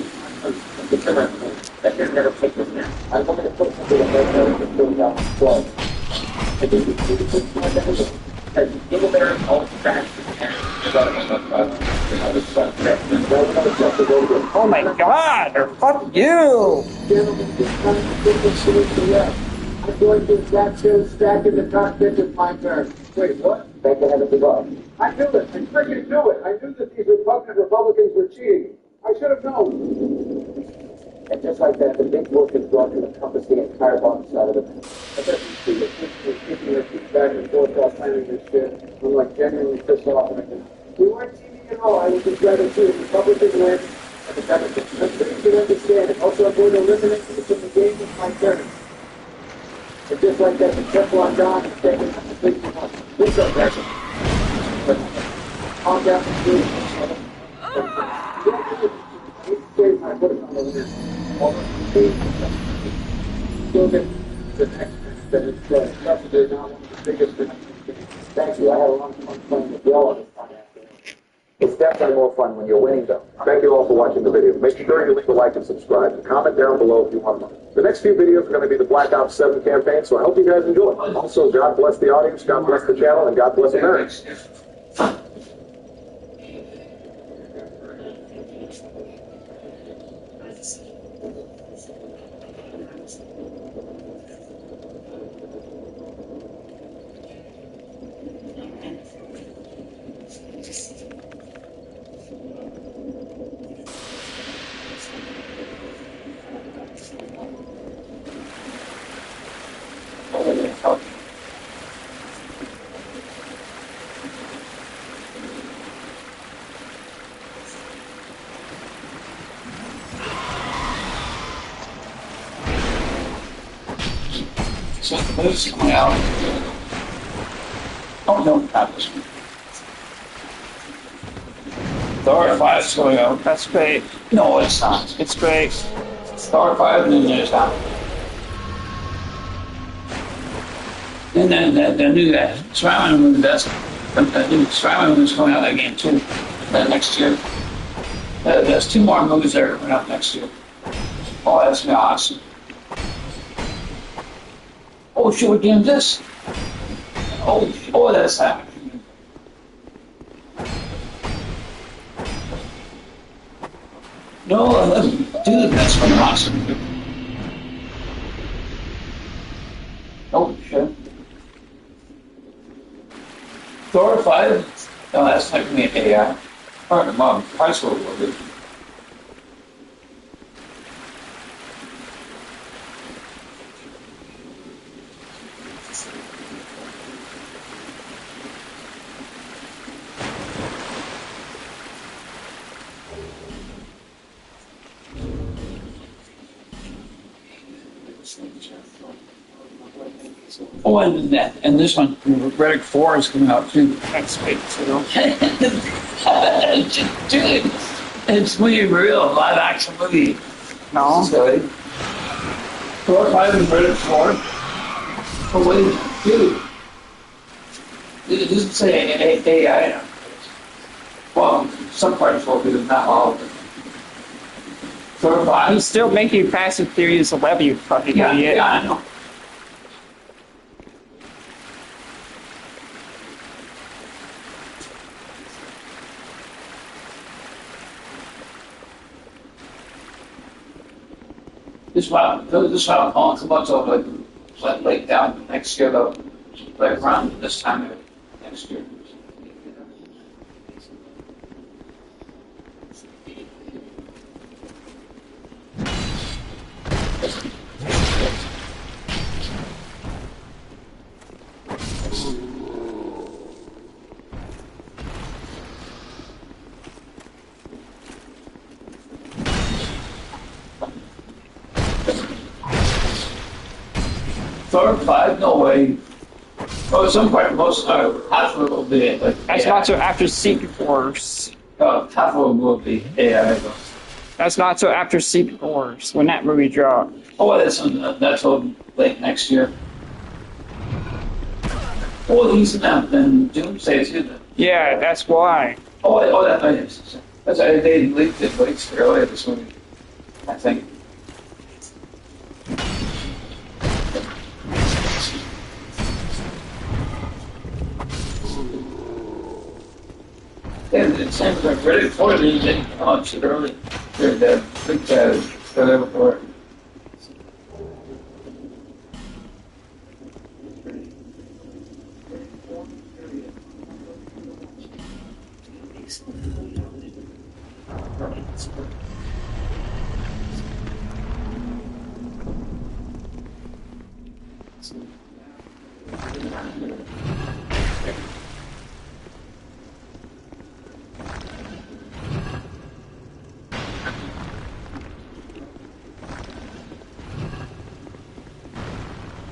That should never take this now. I'm going to put something in there to fill down the floor. I think you see the first one that was because Dingleberry all trash and Oh my god, fuck you! Gentlemen, this time to the left. I'm going to exact those stack in the cockpit with my turn. Wait, what? Thank the heavens above. I knew it. I freaking knew it. I knew that these Republicans were cheating. I should have known. And just like that, the big book is brought to encompass the entire bottom side of the map. I bet these people keeping their feet back and forth while planning this shit. I'm like genuinely pissed off right now. We weren't teaming at all. I was just rather see if Republicans win. And the Democrats. I'm sure you can understand it. Also, I'm going to eliminate them from the game with my turn. And just like that, the Teflon Don is taking a completely one. What's up, Jackson? Calm down and do it. Save my foot on over here. Still get the next match that is possibly not one of the biggest matches. Thank you. I had a lot of fun playing with Bill on this fun afternoon. It's definitely more fun when you're winning, though. Thank you all for watching the video. Make sure you leave a like and subscribe. And comment down below if you want more. The next few videos are going to be the Black Ops 7 campaign, so I hope you guys enjoy. Also, God bless the audience, God bless the channel, and God bless America. So the move's coming out. Oh no, not this one. The R5 is going out. That's great. No, it's not. It's great. The R5 and then there's that. And then the new Spider-Man movie, the new Spider-Man movie's coming out again too next year. There's 2 more movies that are coming out next year. Oh, that's gonna be awesome. Oh, shit, we're doing this. Oh, that's happening. No, dude, that's fucking awesome. Oh, shit. Thor 5? No, that's not gonna be an AI. Or the mom, price will be. Oh, and this one, Reddick 4 is coming out too. That's great too. Dude, it's really real live action movie. No. Silly. Thor 5 and Reddick 4. Oh wait, dude. It doesn't say AI. Well, some parts will be, not all of it. Thor 5. He's still making Fast and Furious 11, you fucking idiot. Yeah, I know. This is why I'm calling so much of like down next year though, like around this time of next year. Thor 5, no way. Oh, some part, most half of it will be like. That's AI. not so after Secret Wars. Half of it will be AI. Though. That's not so after Secret Wars, when that movie dropped. Oh, that's all late next year. Oh, he's in that then Doomsday too. Then. Yeah, that's why. That's why they leaked it weeks earlier this week. I think. And it seems like ready for it, and they launched it early. They're dead. Big bad. They're there before it.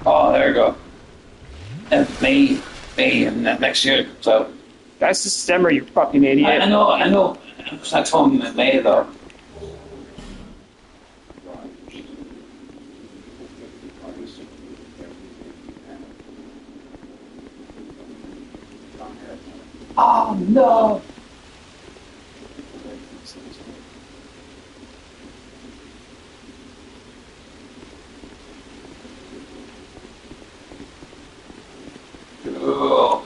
Oh, there you go. And May and next year. So That's December, you fucking idiot. I know. It's not telling me in May though. Oh no! Ugh.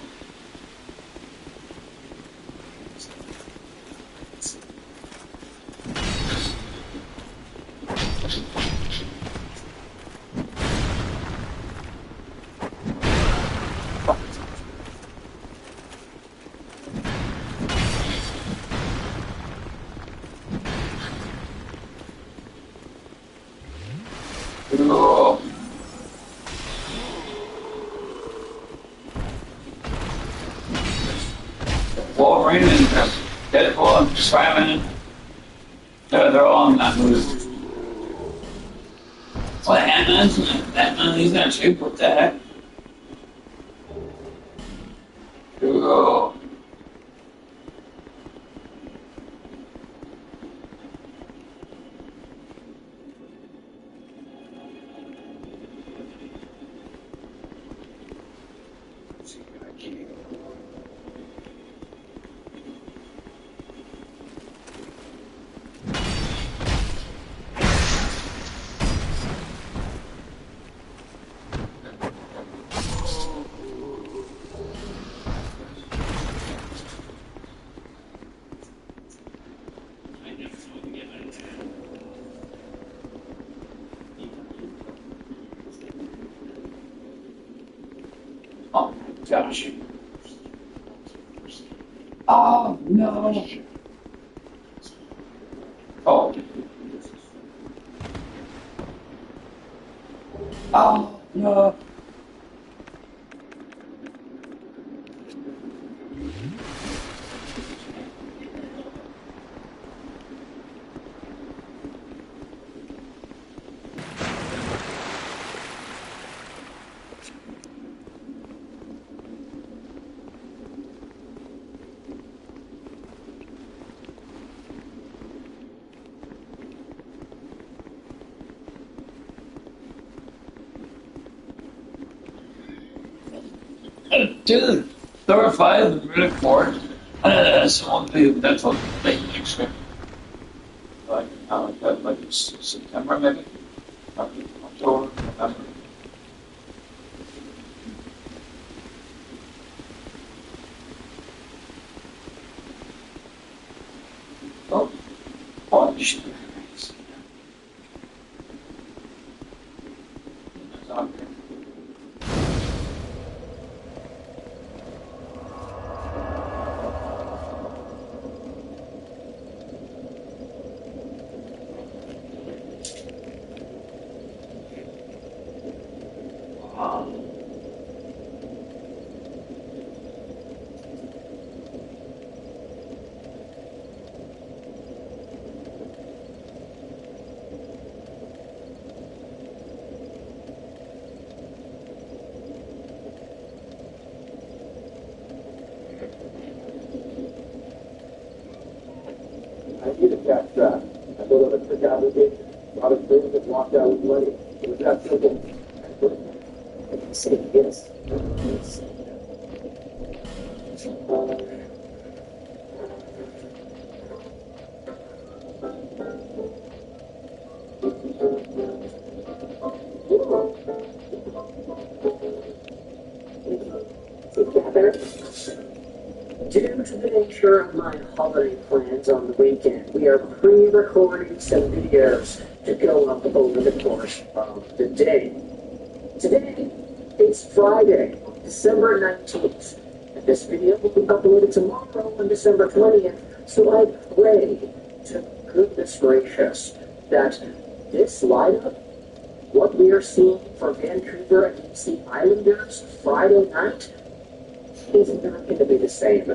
Ugh. Wolverine and Deadpool and Spider-Man, they're all in that movie. Well, Ant-Man, he's gonna shoot, what the heck? Ugh. Oh, gosh. Oh, no. Oh. Oh, no. Dude, 35 is really bored. That's one thing that's what they extra. Like September maybe? October, November. Oh, oh, you should be nice. That's okay. I need a cash trap. I built up a trick application, bought a thing that walked out with money. It was that simple. I can say yes. Together. Due to the nature of my holiday plans on the weekend, we are pre-recording some videos to go up over the course of the day. Today, it's Friday, December 19th, and this video will be uploaded tomorrow on December 20th, so I pray to goodness gracious that this lineup, what we are seeing for Vancouver against the Islanders Friday night, is not going to be the same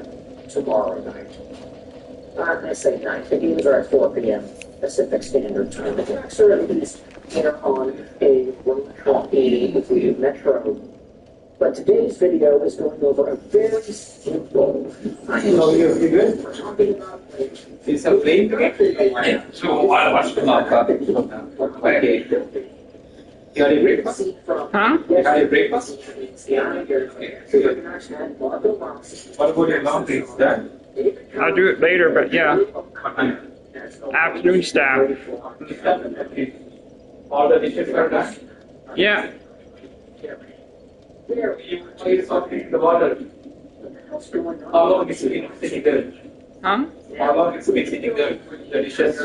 tomorrow night. I say night. The games are at 4 p.m. Pacific Standard Time. The Ducks are at least here on a road trip with the Metro. But today's video is going over a very simple. So you're good? We're talking about Is a plane together? So, I watched the Okay. You had a breakfast? Huh? You had a breakfast? What about your laundry? Is done? I'll do it later, but yeah. What time? Afternoon staff. All the dishes are done? Yeah. Why is something in the water? How long is it sitting there? Huh? How long is it sitting there? The dishes?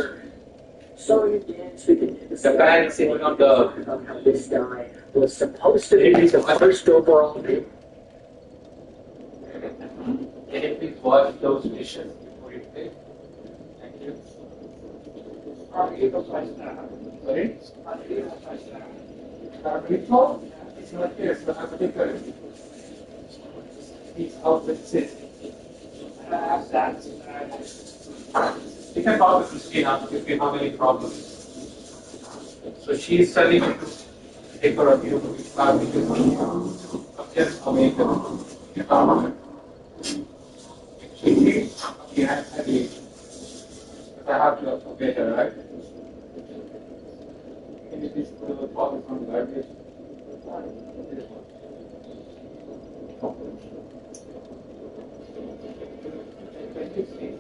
So you dance, we can do The pan is sitting on the. how this guy was supposed to be the first overall pick. Can you please wash those dishes before you play? Thank you. Sorry? It's not here, so I'm particular. It's how it sits. You can talk with Christina if you have any problems. So she is studying to take care of you. Just American. She has headache. But I have to obey her, right? Can you please put the bottles on the garbage? Can you see?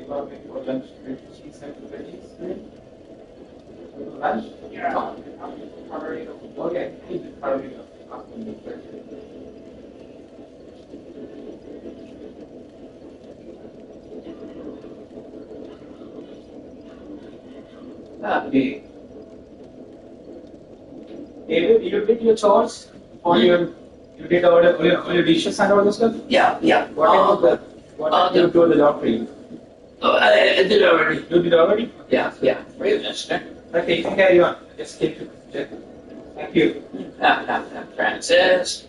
For lunch, she said veggies. Lunch? Yeah. Okay, Hey. David, you did your chores or you did all your dishes and all this stuff? Yeah, yeah. What did you do the job for you? I did already. You did already? Yeah, yeah. Very nice. Okay, you can carry on. Just keep it. Thank you. Francis.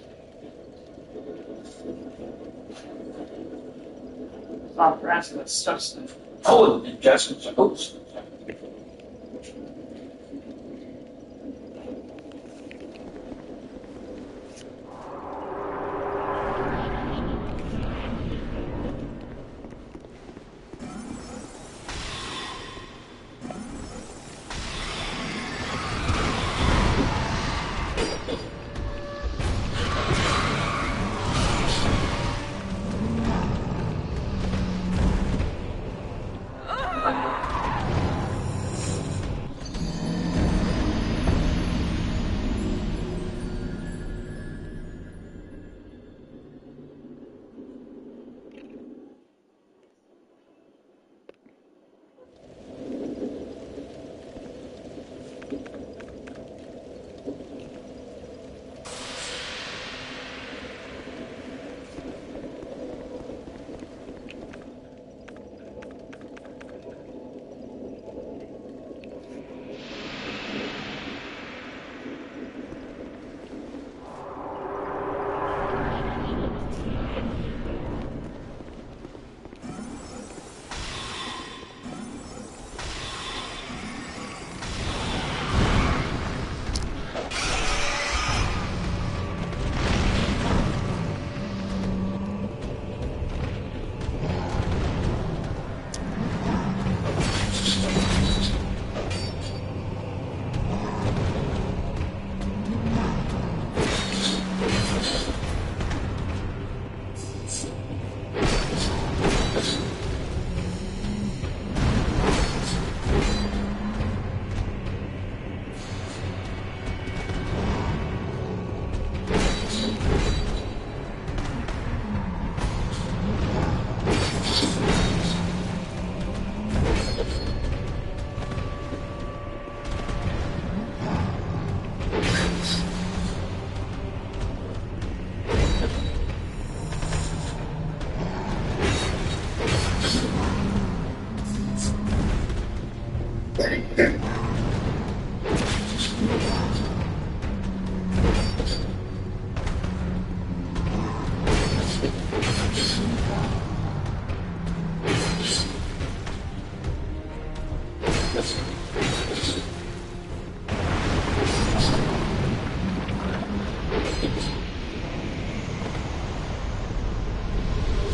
Not Francis, Justin. Oh, Justin. Oops.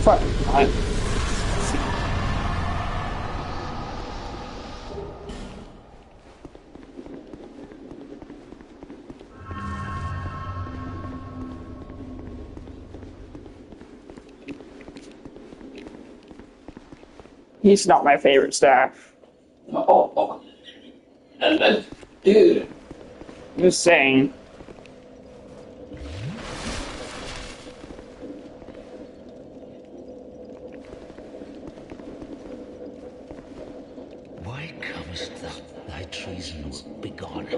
Fuck. He's not my favorite staff. Oh. Dude. Just saying. Why comest thou, thy treason begone?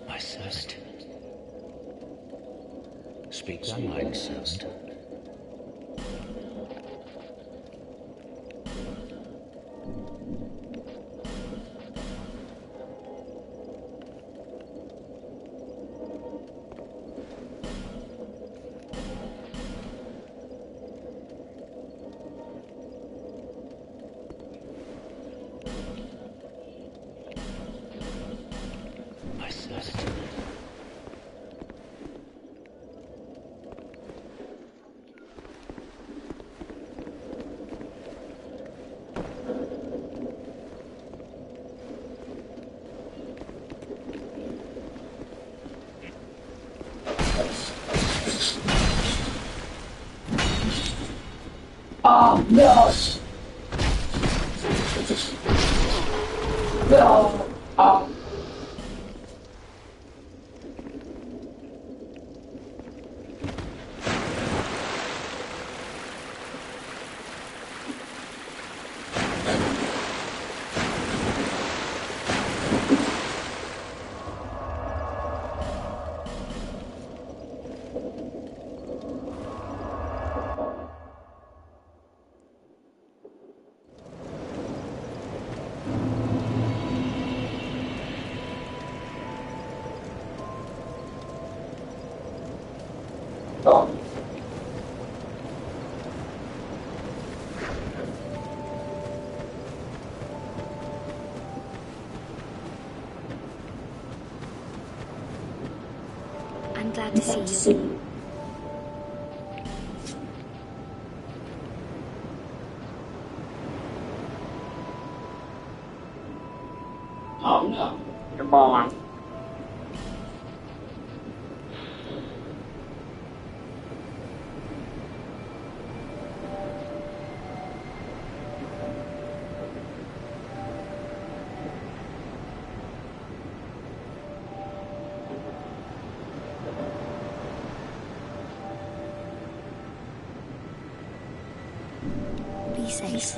My servant. Speak thy mind, servant. My servant. Oh, no. No. Oh. I'm glad to see you. Oh no. Your mom. Be safe.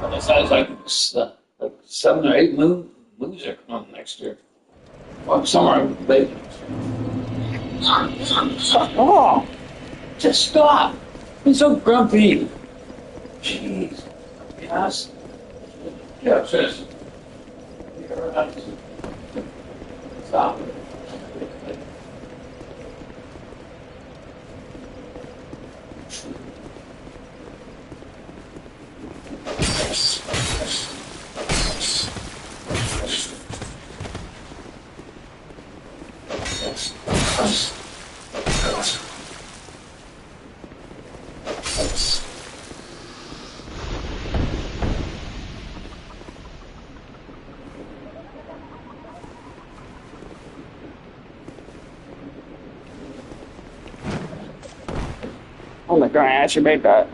But it sounds like 7 or 8 movies are coming out next year. Well, somewhere late. Oh, Just stop. he's so grumpy. Jeez. Yes. Yeah, sis. You're right. Stop. Oh my god, I actually made that.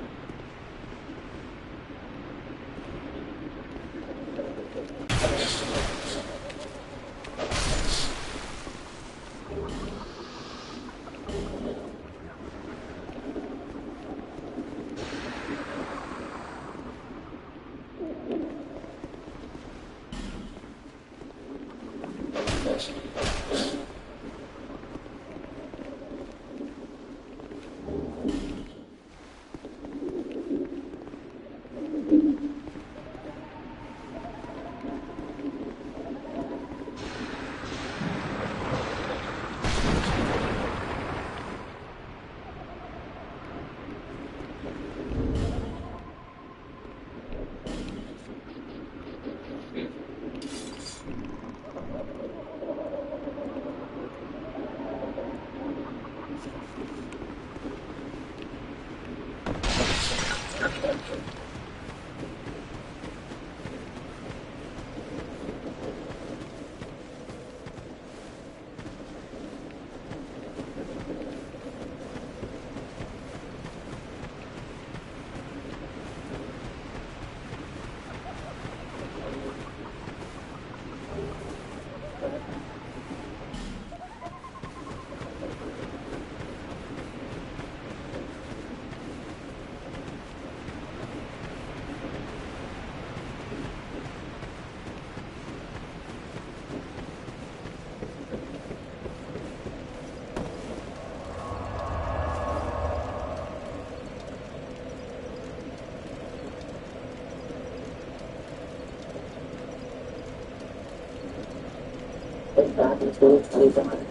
Back in 2025.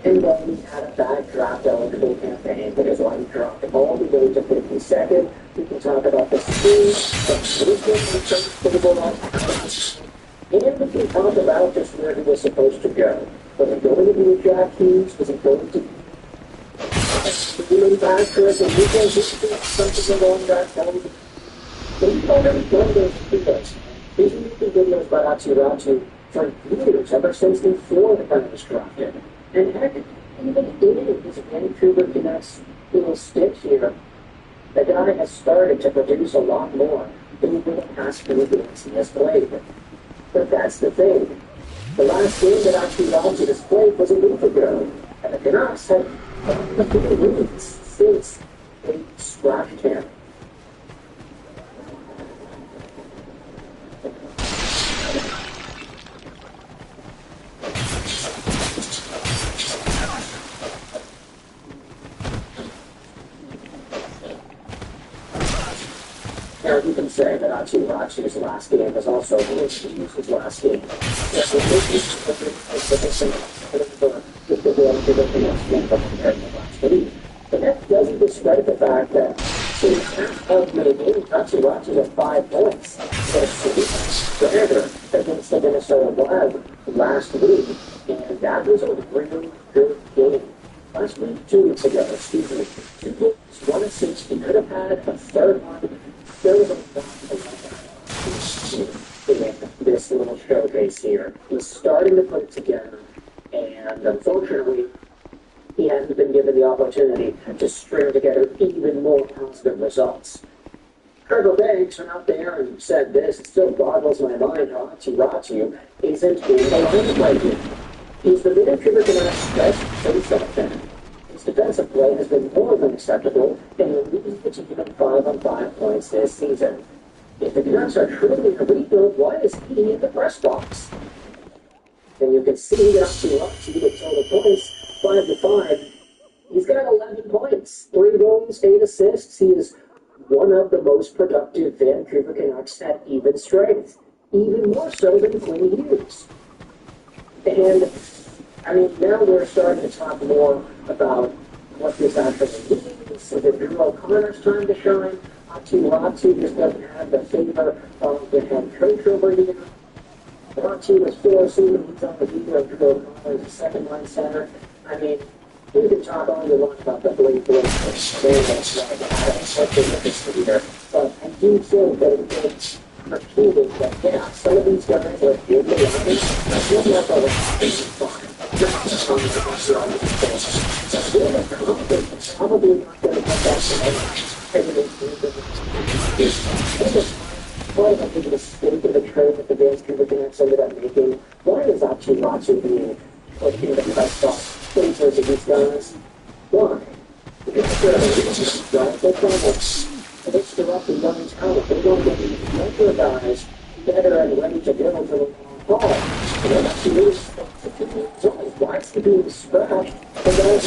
And then he had a bad draft eligible campaign, but is why he dropped all the way to 52nd. We can talk about the speed, the movement, and some football on. And we can talk about just where he was supposed to go. Was he going to be a Jack Hughes? Was he going to be manufacturers and retail history, something along that line? But he's already done those videos. He's been making videos by Atsuratu for years, ever since before the gun was drafted. And heck, even in his Vancouver Canucks little stitch here, the guy has started to produce a lot more over the past few games he has played. But that's the thing. The last game that Atsuratu has played was a week ago, and the Canucks have a few weeks since they scratched him. Now, you can say that Rachi's last game was also his last game. Yes, it is but that doesn't discredit the fact that since half of the game, Rachi has 5 points. Forever against the Minnesota Wild last week, and that was a really good game. Last week, 2 weeks ago, excuse me, 2 games, 1 assist. He could have had a third one. There was a this little showcase here. He's starting to put it together, and unfortunately, he hasn't been given the opportunity to string together even more positive results. Kirby Banks went out there and said this, it still boggles my mind how Rachi isn't being aligned like it. He's the midfielder Canucks' best face-off fan. His defensive play has been more than acceptable, and he leads the team at 5-on-5 points this season. If the Canucks are truly a rebuild, why is he in the press box? And you can see that Rachi with total points, 5-5. He's got 11 points, 3 goals, 8 assists. He is one of the most productive Vancouver Canucks at even strength, even more so than Quinn Hughes. And, I mean, now we're starting to talk more about what this actually means. So that Drew O'Connor's time to shine. Rachi just doesn't have the favor of the head coach over here. Rachi was 4-seed. He's on the leader of Drew O'Connor as a second-line center. I mean, we can talk all you want about the Blake but I do think that it's repeated that, yeah, some of these guys are in the line, they're not going to be fine. Probably not going to get that Why do I think of the mistake of the trade that the Vancouver Canucks ended up making? Why is Rachi being put in the press box? Things of these guys. Why? Because they're guys, they're problems. And it's the rough and young talent. They don't get these younger guys better and ready to go for the long haul. And then actually, it's always wants to be scratched. The guys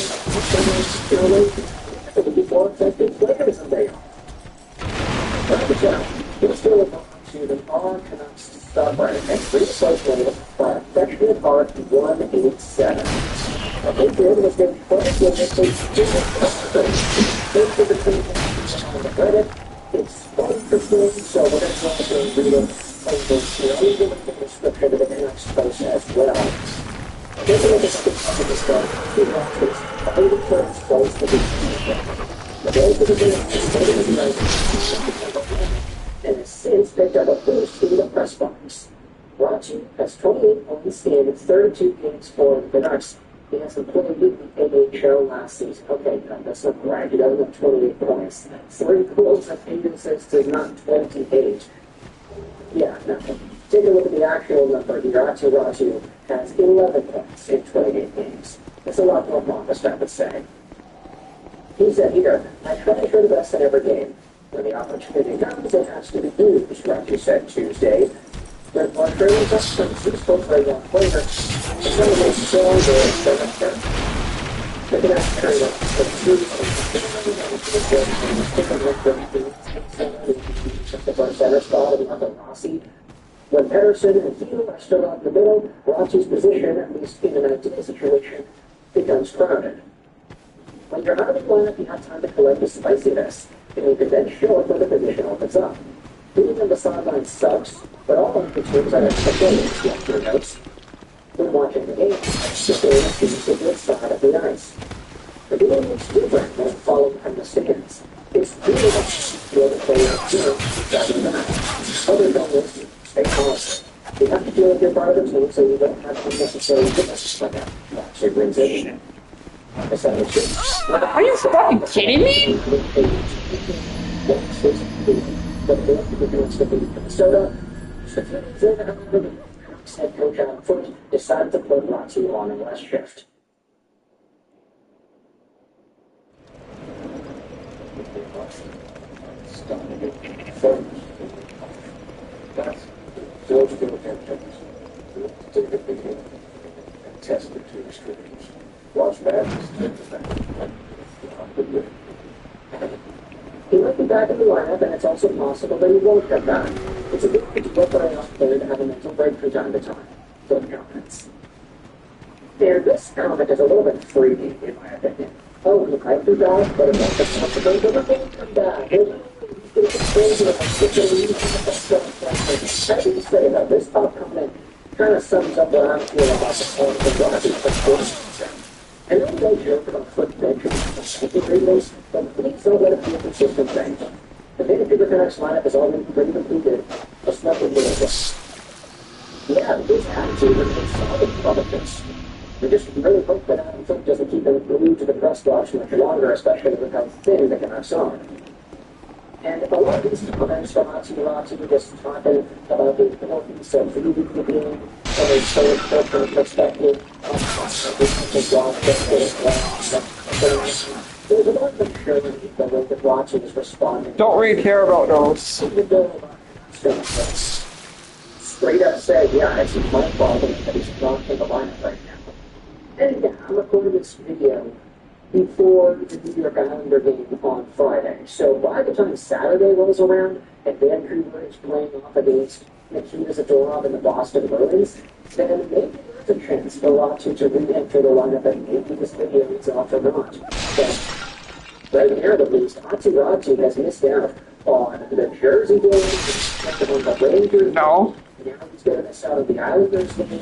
are to be more effective players than they are. It's still a to the all Canucks stop right next week, so by affectionate heart 187. Okay, here was the first one that they the credit. It's fun for me, so we're going to go and read it over here. I'll even look at the description of the Canucks post as well. Here's a look at the start. Two boxes, 80 turns close to the the goal for the game is and has since picked up a boost in the press box. Rachi has 28 points in 32 games for the Canucks. He hasn't played in the AHL last season. Okay, that's not right. He doesn't have 28 points. 3 goals and 8 assists is not 28. Yeah, no. Take a look at the actual number here. Rachi has 11 points in 28 games. That's a lot more modest, I would say. He said here, I try for the best in every game. When the opportunity comes, it has to be used, Rachi said Tuesday. But Montreal just he's supposed to be a young player. It's going to make stronger and better. Look at that area. The first center spot of the Rossi. When Pedersen and Thiel are still out in the middle, Rachi's position, at least in an ideal situation, becomes crowded. When you're out of the lineup, you have time to collect the spiciness, and you can then show it when the position opens up. Being on the sideline sucks, but all of the teams are expectations, like your notes. When watching the game, the game is the good side of the ice. The game is different than following behind the stands. It's really much feel the player here, rather than that. Other than this, stay calm. You have to feel like you're part of the team, so you don't have to necessarily get us like that. Actually brings it in. Are you fucking kidding me? Minnesota, head coach Adam Foote decided to put Rachi on a last shift. Tested to restrictions. Watch that. He might be back in the lineup, and it's also possible that he won't come back. It's a good way to get the playoff player to have a mental break from time to time. So comments. And this comment is a little bit freaky, in my opinion. Oh, he might be back, but it's also possible that he won't come back. I do say that this top comment kind of sums up what I'm feeling about the point of the Rockies for sports. I know they joke about foot measures and readers, but please don't let it be a consistent thing. The minute the next lineup is already pretty completed, let's not do it. Yeah, his attitude remains solid from this. We just really hope that Adam Foote doesn't keep him glued to the press box much longer, especially with how thin the Canucks are. And a lot of these comments from Rati just talking about the importance of leading the game from a third-person perspective. There's a lot of maturity the way that Rati is responding. Don't really care about those. Even though straight up said, yeah, it's my problem that he's not in the lineup right now. And yeah, I'm recording this video before the New York Islander game on Friday. So by the time Saturday rolls around and Vancouver is playing off against Nikita Zadorov and the Boston Bruins, then maybe there's a chance for Ratu to re-enter the lineup and maybe this video is off or not. But right here at least, Ratu has missed out on the Jersey game, on the Rangers. No. Now he's going to miss out on the Islanders game.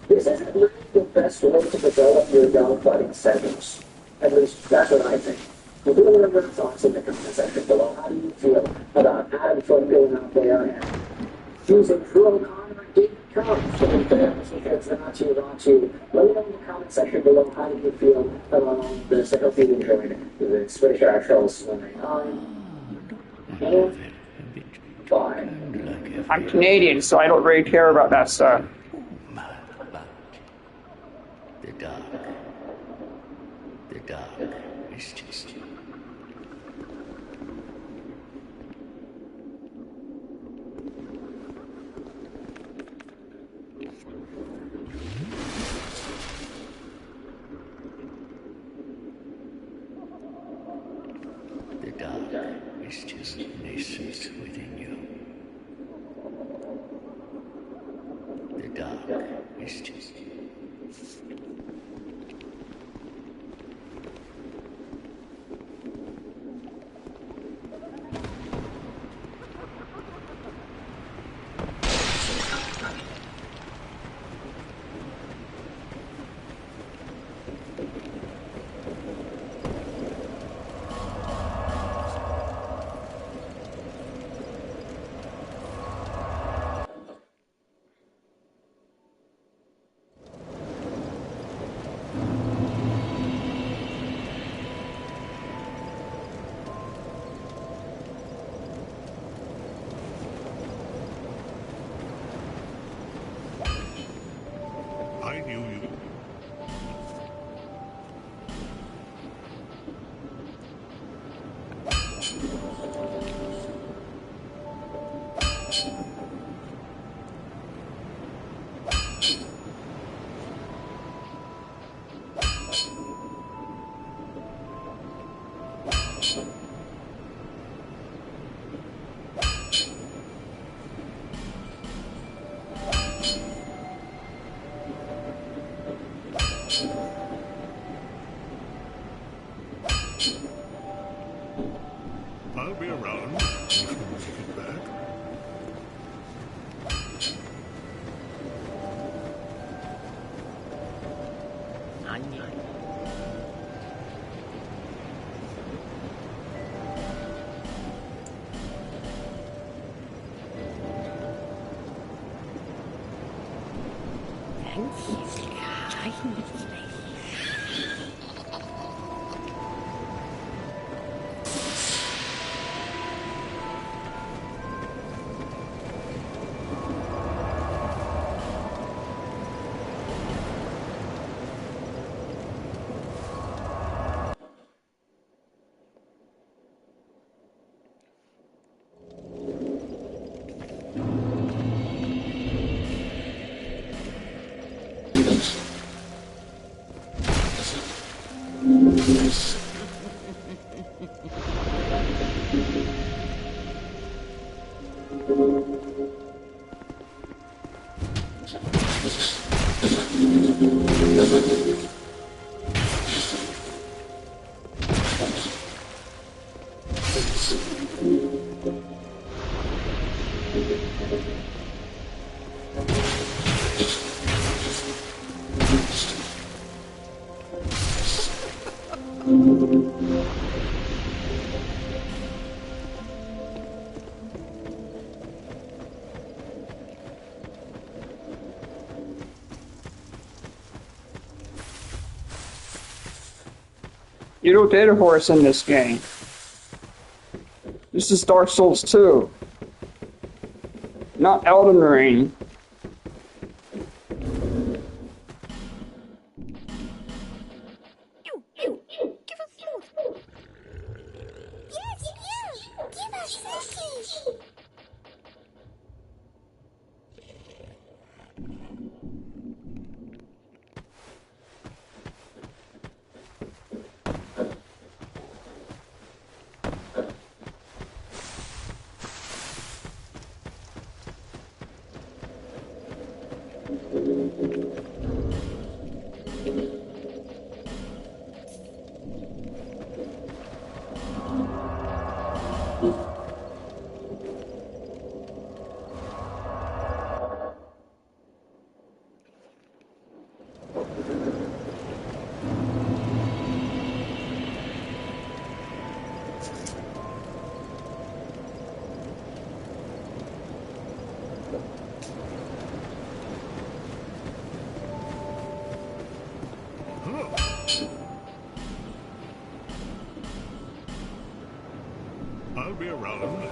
This isn't really the best way to develop your young budding centers. At least that's what I think. We'll do a little bit of thoughts in the comment section below. How do you feel about Adam Foote going out there and using Drew O'Connor and David Combs to the fans against Ratu? Let me know in the comment section below how do you feel about this. I hope you enjoyed the Swedish Actuals 199. And bye. I'm Canadian, so I don't really care about that stuff. The dark is just the dark is just nascent within you. The dark is just I knew you. I'll be around if you make it back. Yes. You don't data horse in this game. This is Dark Souls 2, not Elden Ring. I'll be around.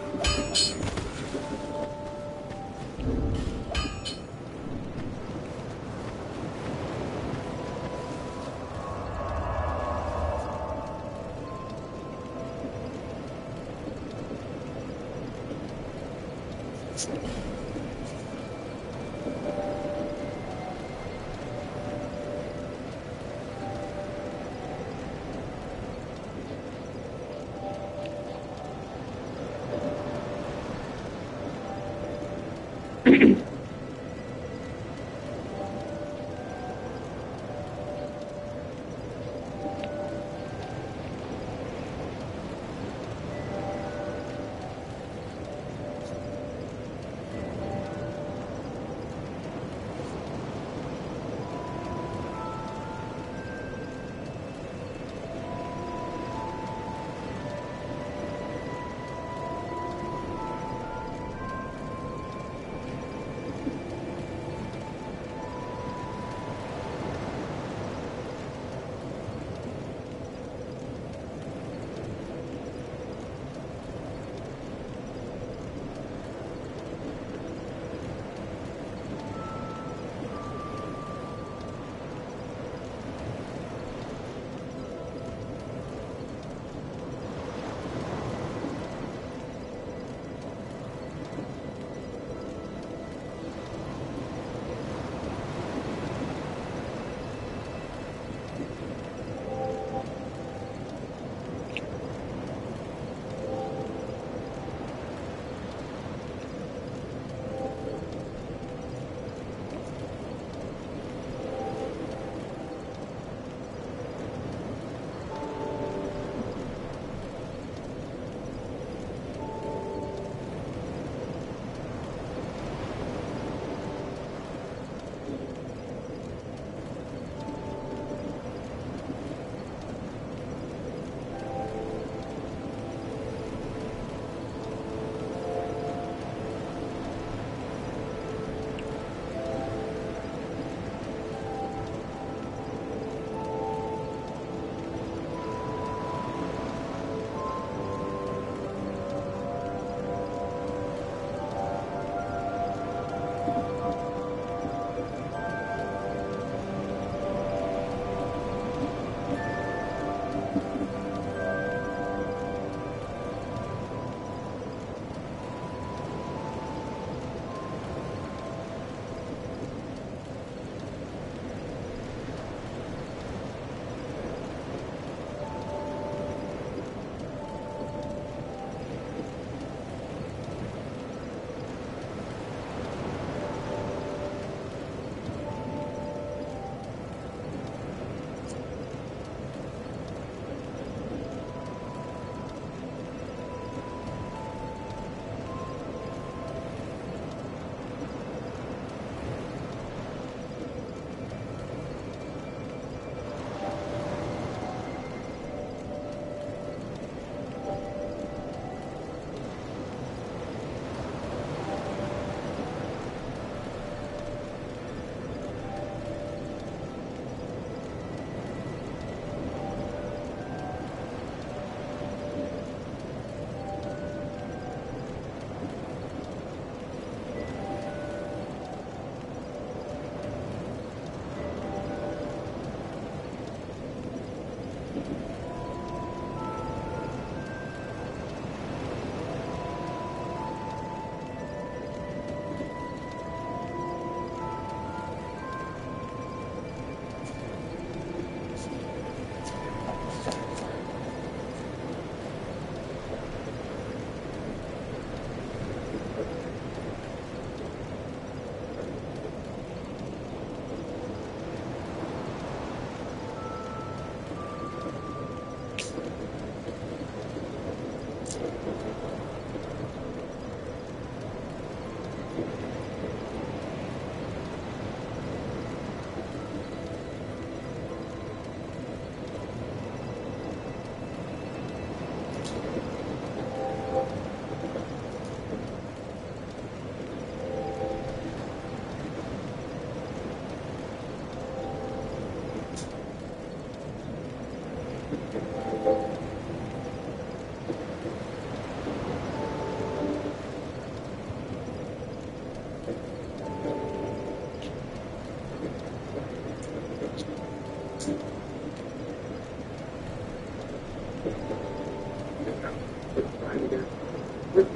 With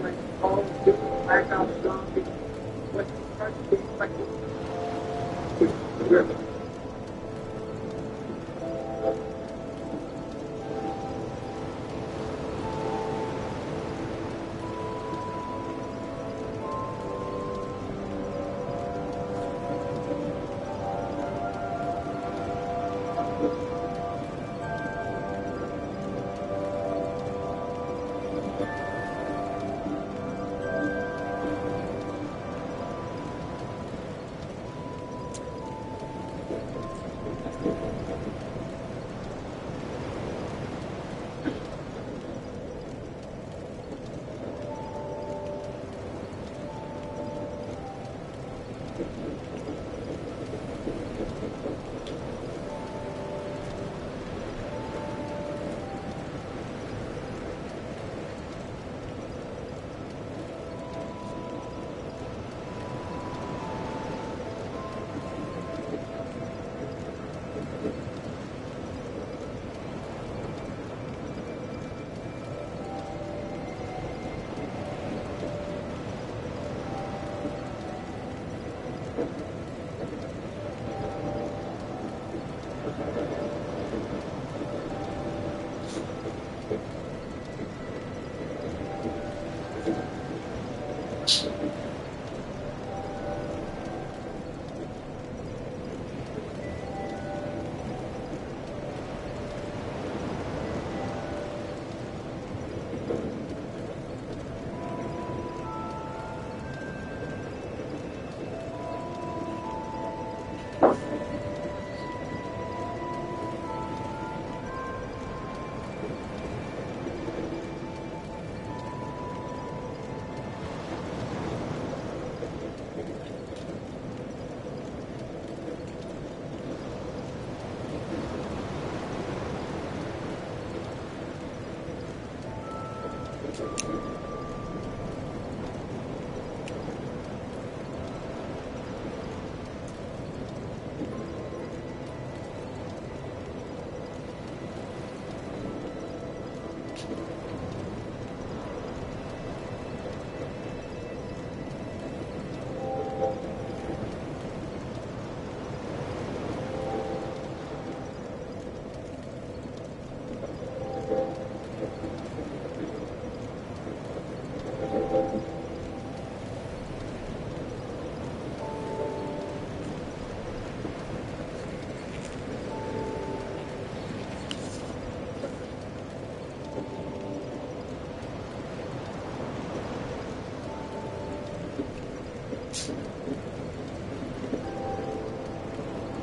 my phone, blackout zombie, what starts to be like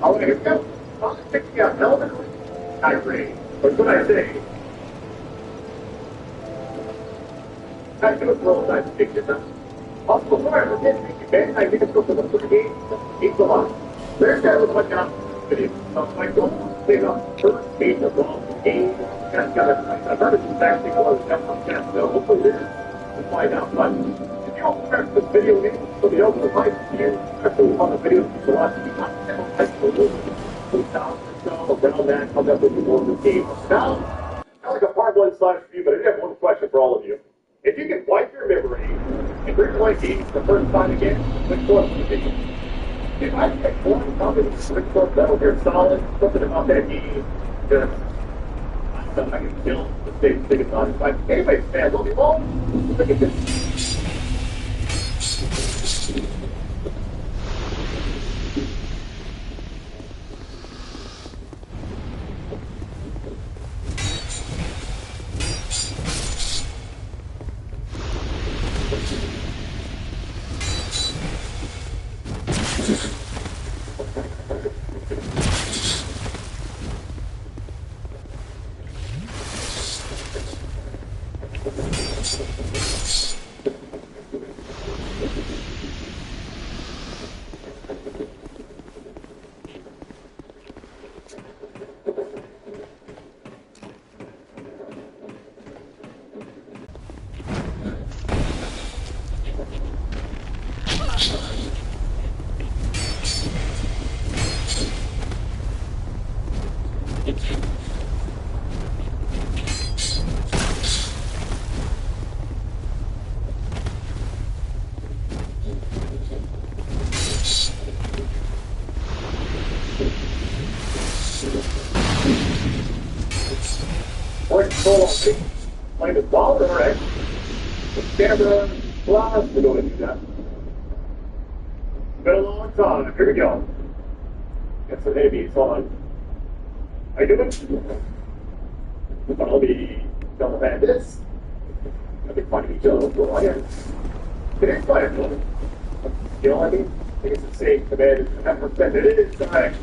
Oh, here we go. I'll pick you up, Melvin. I agree. What should I say? I do a little time to pick this up. Also, before I forget, thank you, Ben. I think it's going to look for the game. Thanks a lot. There's that was what got video of my goal. Big up first page of all the game. I've heard it's exactly what I was on that, so hopefully this will find out. But if you all press this video in, so the open mic here, especially on the videos people watch, you might have a high school around that, come up with the more the game. Now, like a part one slash review, but I did have one question for all of you. If you could wipe your memory and replay games the first time again, which one would it be? If I pick one, probably Rick Club Metal Gear Solid, something about that game, just, I don't know, I can kill the same thing about it. But anyways, man, don't be long. Look at this. Point control on me. Plane is bombed, alright. The camera, glass, we're going to do that. Been a long time. Here we go. Get some ABs on. How you doing? I'll be double bandits. I'll be fighting each other for a while. Today's quite a moment. You know what I mean? I think it's the same command as I've respected. It is alright.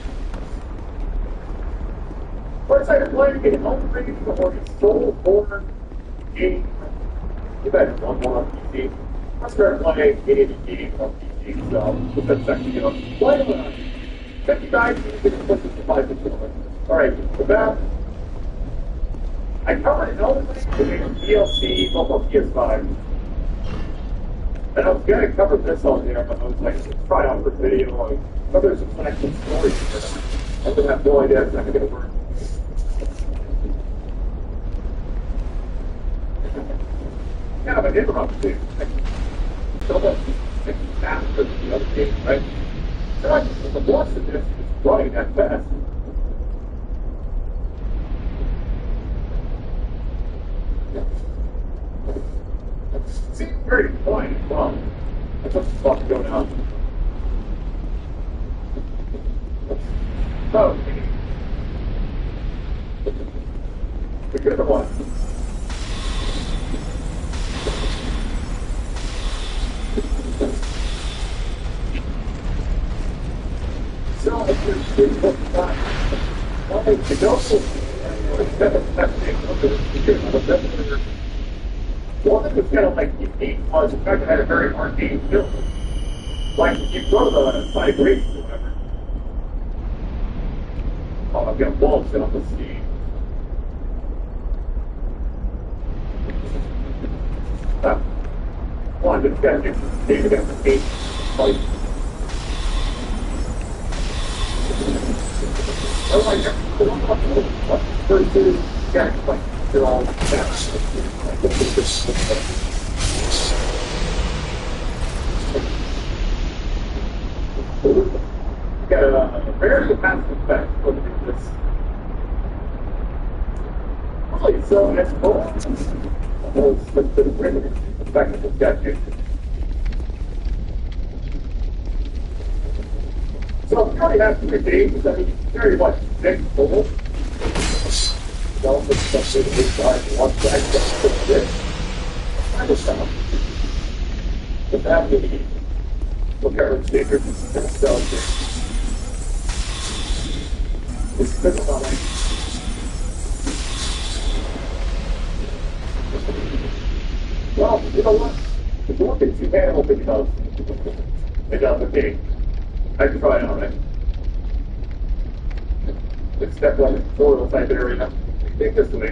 First I played a home-rated or soul-born game. You bet it's one on PC. I started playing any game on PC, so with that section, you know. Play on 59 different places to find this one. Alright, with that, I covered it only with DLC on PS5. And I was going to cover this on there, but I was like, let's try out for video. But there's some actual stories here. I really have no idea if it's going to work. Kind of an interrupt too. So that's faster than the other game, right? And I just, the boss of this is running that fast. Seems very quiet as well. That's what's about to go down. So, the good one. So, it's one thing that's kind of like unique was the fact that I had a very arcade feel. Like, you go to the side race or whatever. Oh, I've got walls set on the ski. One, it's got to take it after 8 fight. Oh my god, first two, yeah, like, they're all got a very passive effect. Look at this. Really, so it's cool. The effect of this gadget. So if you already have 3 games, I mean, very much next full. Don't put stuff in the side, one side, just put this. Kind of stuff. But that really, look at our stickers and sell it. It's good about it. Well, you know what? The more things you handle because it does the game. I can try it out, right? It's definitely like a tutorial type area. Take this to me.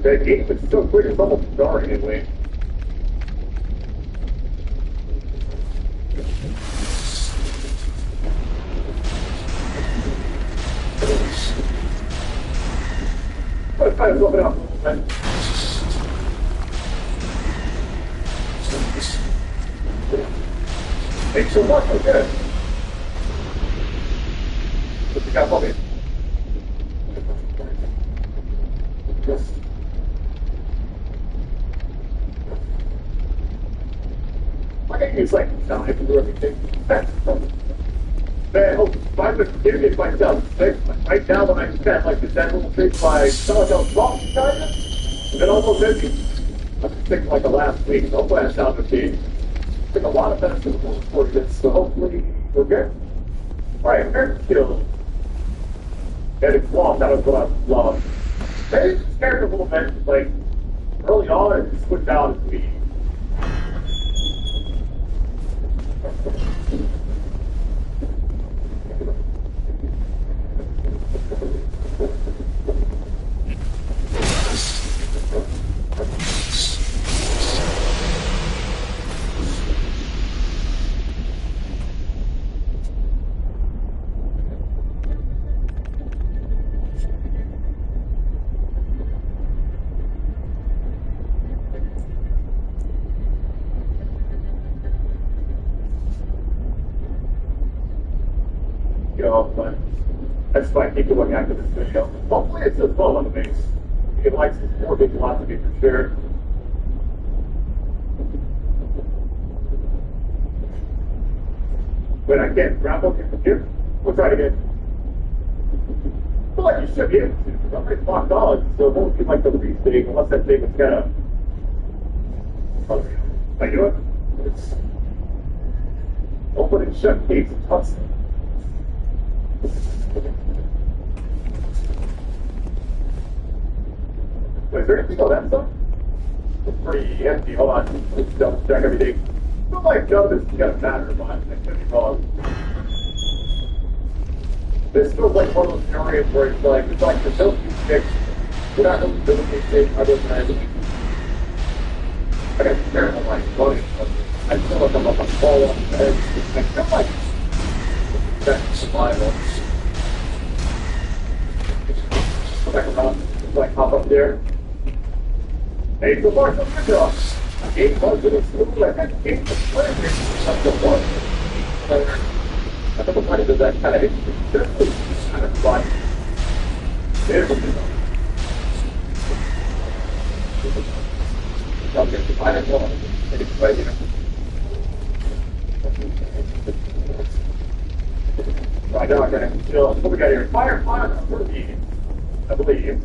That game is so quick, it's almost jarring in a way. Let's kind of flip it up a little bit. Thanks so much, okay. What you got for me? Yes. I think it's like, no, I can do everything. Man, oh, if I could give it myself, right now when I spent like the 10 little things by someone else wrong, kind of, and almost empty. I think like the last week, no flash out the team. Took a lot of vegetables for this, so hopefully we're good. Alright, here's the kill. And it's long, that was what I love. Maybe it's scared a little bit, like, early on, I just switched out as me. why I keep going after this video. Hopefully it's as well on the base. If you like some more big lots of you for sure. But I can't grapple here. We'll try it again. I feel like you should be able to. It's already locked on, so it won't be like the free thing unless that thing is kind of. I do it. It's open and shut gates and tucks. Is there anything on that stuff? It's pretty empty. Hold on. Let's double check everything. I feel like none of this is gonna matter, but I could be wrong. This feels like one of those areas where it's like the built you fix. You're not really building anything other than I got terrible like money. I feel like I'm up a fall off the edge. I feel like that's survival. Back around, like hop up there. Hey, so far so good job. Eight bugs in the school, I had 8 players. Something one. I don't know why does that kind of hit you. Kind of fun. There we go. I'll get the final one. It's right here. Right now I'm going to chill. What we got here? Firefly, I believe.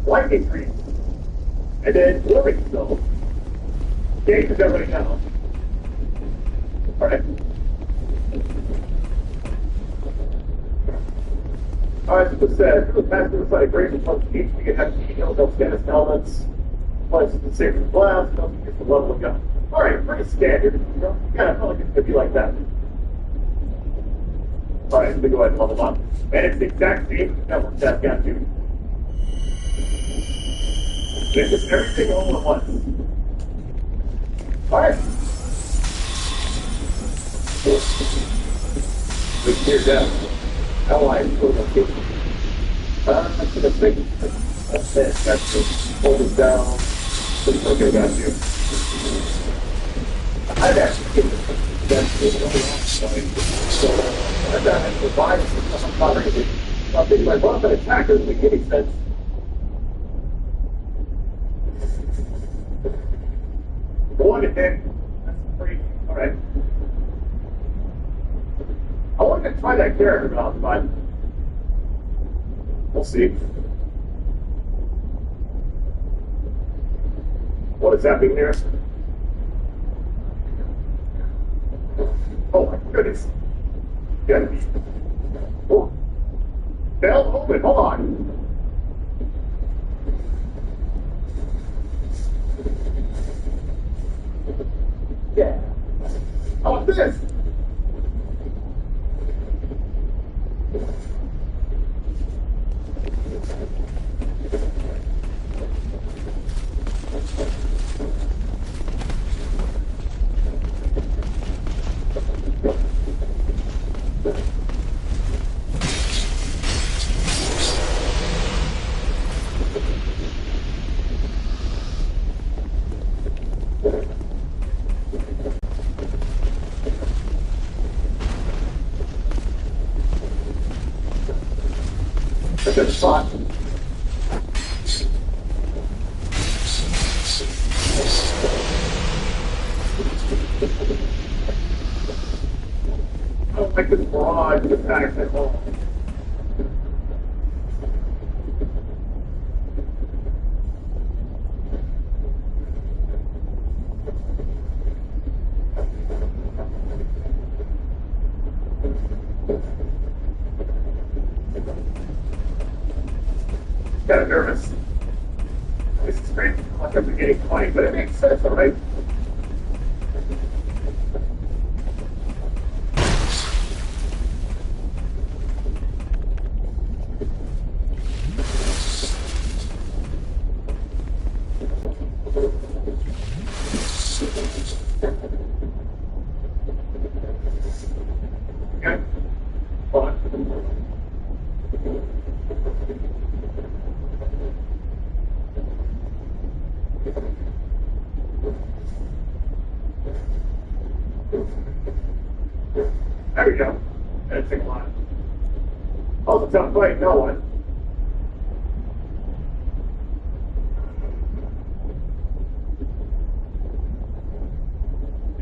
Lightning cream. And then living stone. Gates is everybody now. Alright. Alright, so this says, through the past through the side of Grace and Plus Beach, we can have details, they'll scan us helmets, places to save from blast, they'll get the level of gun. Alright, pretty standard. You know, kind of felt like it could be like that. Alright, so we go ahead and level up. And it's the exact same network that's got to. It's just everything all at once. Alright. We cleared down. Allies for location. I'm going to think that's it. That's it. Hold it down. Okay, got you. I'd actually get that's it. So, I've got to provide some coverage. I'm thinking, like, well, if an attacker doesn't make any sense. One hit. That's pretty. Alright. I wanted to try that character out, but we'll see. What is happening here? Oh my goodness. Gotta be. Oh. Bell open, hold on. Yeah. How about this? Good shot. I don't like this broad attack at all. Kind of nervous. This is great. Like I'm getting funny, but it makes sense, all right? Okay. Hold on. There we go. That's a lot. Also tough fight, no one.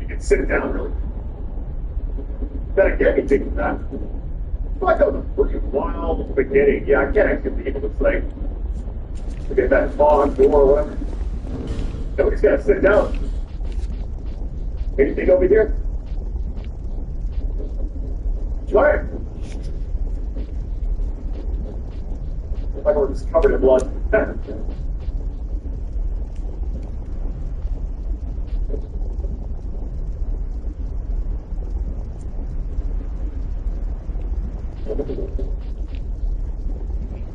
You can sit down, really. Better get anything from that. Like that was a pretty wild beginning. Yeah, I can't actually believe it looks like. Look at that fog door or whatever. Nobody's gotta sit down. Anything over here? Try it. Looks like we're just covered in blood.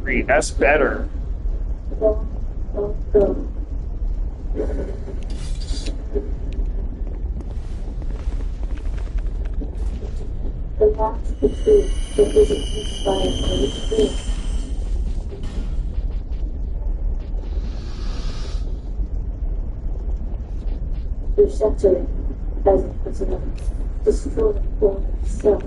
Green, that's better. The last between the visitors by the screen. The shattering as it was another destroyed for itself.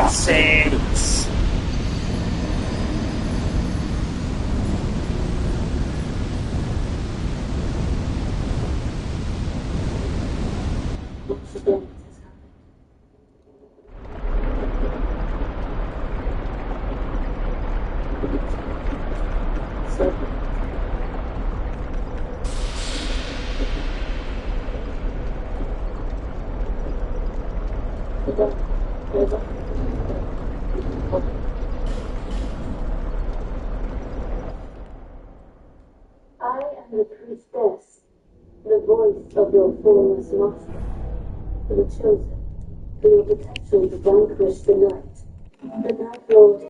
Sakes! I am the priestess voice of your formless master, for the chosen, for your potential to vanquish the night. The Night Lord